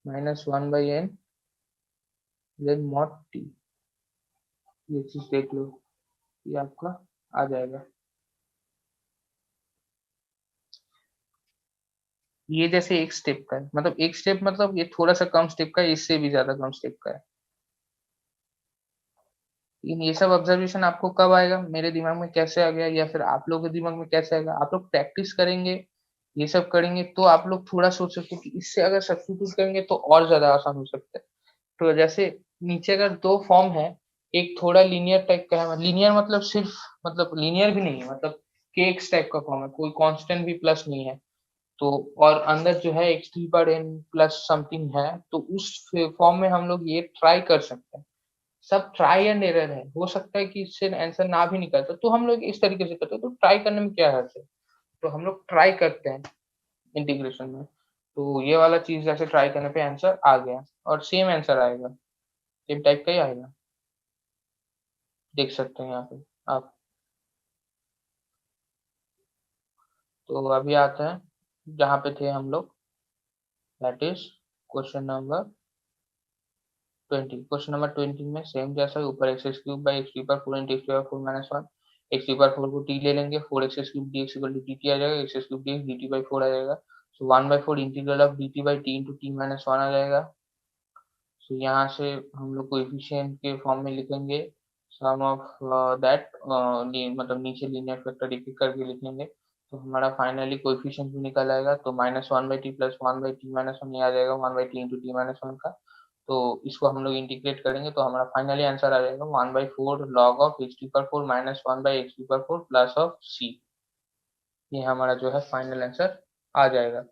-1/n देन मॉड टी। ये चीज देख लो, ये आपका आ जाएगा। ये जैसे एक स्टेप का है, मतलब एक स्टेप मतलब ये थोड़ा सा कम स्टेप का है, इससे भी ज्यादा कम स्टेप का है। लेकिन ये सब ऑब्जर्वेशन आपको कब आएगा, मेरे दिमाग में कैसे आ गया या फिर आप लोगों के दिमाग में कैसे आएगा, आप लोग प्रैक्टिस करेंगे, ये सब करेंगे तो आप लोग थोड़ा सोच सकते हो कि इससे अगर सब्स्टिट्यूट करेंगे तो और ज्यादा आसान हो सकता है। तो जैसे नीचे अगर दो फॉर्म है, एक थोड़ा लीनियर टाइप का है, लीनियर मतलब सिर्फ मतलब लीनियर भी नहीं है, मतलब के एक्स टाइप का फॉर्म है, कोई कांस्टेंट भी प्लस नहीं है, तो और अंदर जो है एक्स टी पर एन प्लस समथिंग है, तो उस फॉर्म में हम लोग ये ट्राई कर सकते हैं। सब ट्राई एंड एरर है, हो सकता है कि इससे आंसर ना भी निकलता, तो हम लोग इस तरीके से करते हैं, तो ट्राई करने में क्या हर्ज है, तो हम लोग ट्राई करते हैं इंटीग्रेशन में। तो ये वाला चीज जैसे ट्राई करने पे आंसर आ गया, और सेम आंसर आएगा, सेम टाइप का ही आएगा, देख सकते हैं यहाँ पे आप। तो अभी आते हैं जहाँ पे थे हम लोग, that is question number 20। Question number 20 में सेम जैसा ही, ऊपर एक्स क्यूब बाई एक्स पर four into x power 4 - 1, x पर फोर को टी ले लेंगे, 4x³ dx equal to dt आ जाएगा, x³ dx dt बाई 4 आ जाएगा, so 1/4 integral of dt by t into t minus 1 आ जाएगा। सो यहाँ से हम लोग कोएफिशिएंट के फॉर्म में लिखेंगे, सम ऑफ दैट, मतलब नीचे लीनियर फैक्टर एक एक करके लिखेंगे, तो हमारा फाइनली कोएफिशिएंट भी निकल आएगा, तो -1/t प्लस 1/t माइनस 1 ये आ जाएगा 1/t इंटू टी माइनस 1 का। तो इसको हम लोग इंटीग्रेट करेंगे तो हमारा फाइनली आंसर आ जाएगा 1/4 log of x⁴ minus 1/x⁴ plus of c। ये हमारा जो है फाइनल आंसर आ जाएगा।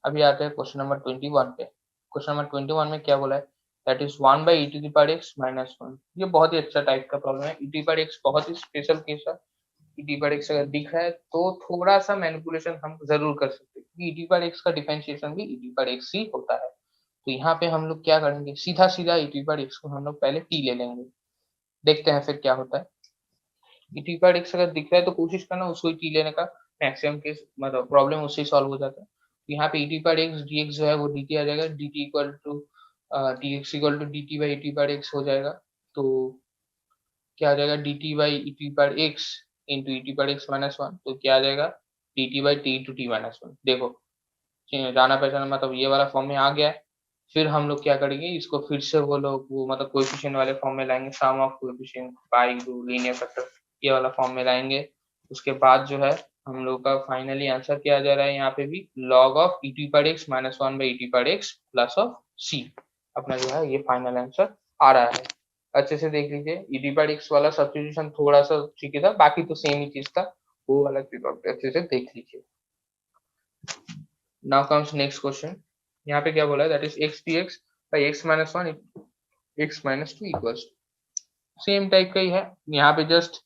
अभी आते हैं क्वेश्चन नंबर 21 पे। क्वेश्चन नंबर 21 में क्या बोला है, दैट इज 1/e⁻x-1। ये बहुत ही अच्छा टाइप का प्रॉब्लम है, e⁻x बहुत ही स्पेशल केस है। e⁻x अगर दिख रहा है तो थोड़ा सा मैनिपुलेशन हम जरूर कर सकते हैं, क्योंकि e⁻x का डिफरेंशिएशन भी e⁻x ही होता है। तो यहाँ पे हम लोग क्या करेंगे, सीधा सीधा e⁻x को हम लोग पहले t ले लेंगे, देखते हैं फिर क्या होता है। e⁻x अगर दिख रहा है तो कोशिश करना उसको ही t लेने का, मैक्सिमम केस मतलब प्रॉब्लम उससे ही सॉल्व हो जाता है। तो यहाँ पे e⁻x dx जो है वो dt आ जाएगा, dt equal to dx equal to dt by e⁻x हो जाएगा। तो क्या आ जाएगा, dt by e⁻x into e⁻x minus 1, तो क्या आ जाएगा dt by t into t minus 1। देखो जाना पहचाना मतलब ये वाला फॉर्म में आ गया है। फिर हम लोग क्या करेंगे, इसको फिर से वो लोग वो मतलब कोएफिशिएंट वाले फॉर्म में लाएंगे, सम ऑफ कोएफिशिएंट बाई दो लीनियर फैक्टर, ये वाला फॉर्म में लाएंगे। उसके बाद जो है हम लोग का फाइनली आंसर क्या आ जा रहा है, यहाँ पे भी log of e⁻x minus 1/e⁻x plus of c, अपना जो है ये फाइनल आंसर आ रहा है। अच्छे से देख लीजिए, e⁻x वाला सब्स्टिट्यूशन थोड़ा सा ठीक था, बाकी तो सेम ही चीज था, वो वाला चीज अच्छे से देख लीजिए। Now comes next question. यहाँ पे क्या बोला है, that is x dx by x minus 1 x minus 2 equals, same type का ही है। यहाँ पे जस्ट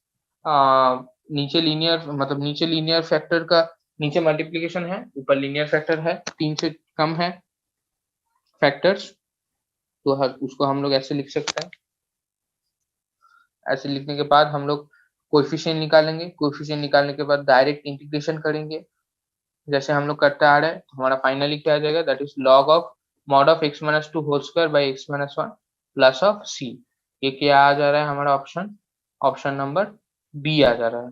नीचे लीनियर मतलब नीचे लीनियर फैक्टर का नीचे मल्टीप्लीकेशन है, ऊपर लीनियर फैक्टर है, 3 से कम है फैक्टर्स, तो उसको हम लोग ऐसे लिख सकते हैं। ऐसे लिखने के बाद हम लोग कोएफिशिएंट निकालेंगे, कोएफिशिएंट निकालने के बाद डायरेक्ट इंटीग्रेशन करेंगे, जैसे हम लोग करते आ रहे हैं। तो हमारा फाइनली क्या आ जाएगा, that is log of mod of x minus 2 whole square by x minus 1 plus of c। ये क्या आ जा रहा है हमारा ऑप्शन, ऑप्शन नंबर बी आ जा रहा है।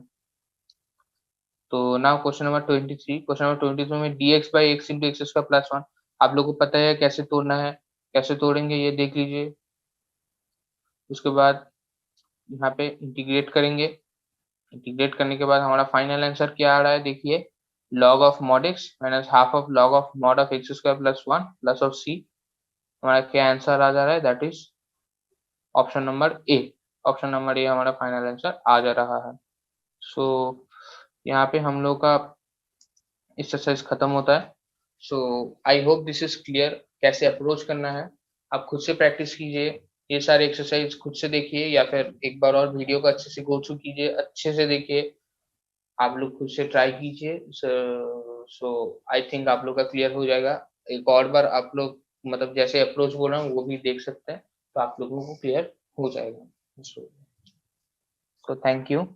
तो now question number 23, question number 23 में dx by x into x square plus 1, आप लोग को पता है कैसे तोड़ना है, कैसे तोड़ेंगे ये देख लीजिए। उसके बाद यहाँ पे इंटीग्रेट करेंगे, इंटीग्रेट करने के बाद हमारा फाइनल आंसर क्या आ रहा है देखिए, log of mod x minus half of log of mod of x square plus 1 plus of c। हमारा क्या आंसर आ जा रहा है, that is option number A. Option number A हमारा फाइनल आंसर आ जा रहा है। सो यहाँ पे हम लोग का एक्सरसाइज खत्म होता है। So I hope this is clear, कैसे अप्रोच करना है। आप खुद से प्रैक्टिस कीजिए, ये सारे एक्सरसाइज खुद से देखिए, या फिर एक बार और वीडियो को अच्छे से गो थ्रू कीजिए, अच्छे से देखिए, आप लोग खुद से ट्राई कीजिए। सो आई थिंक आप लोग का क्लियर हो जाएगा। एक और बार आप लोग मतलब जैसे अप्रोच बोल रहा हूँ वो भी देख सकते हैं, तो आप लोगों को क्लियर हो जाएगा। So, So thank you.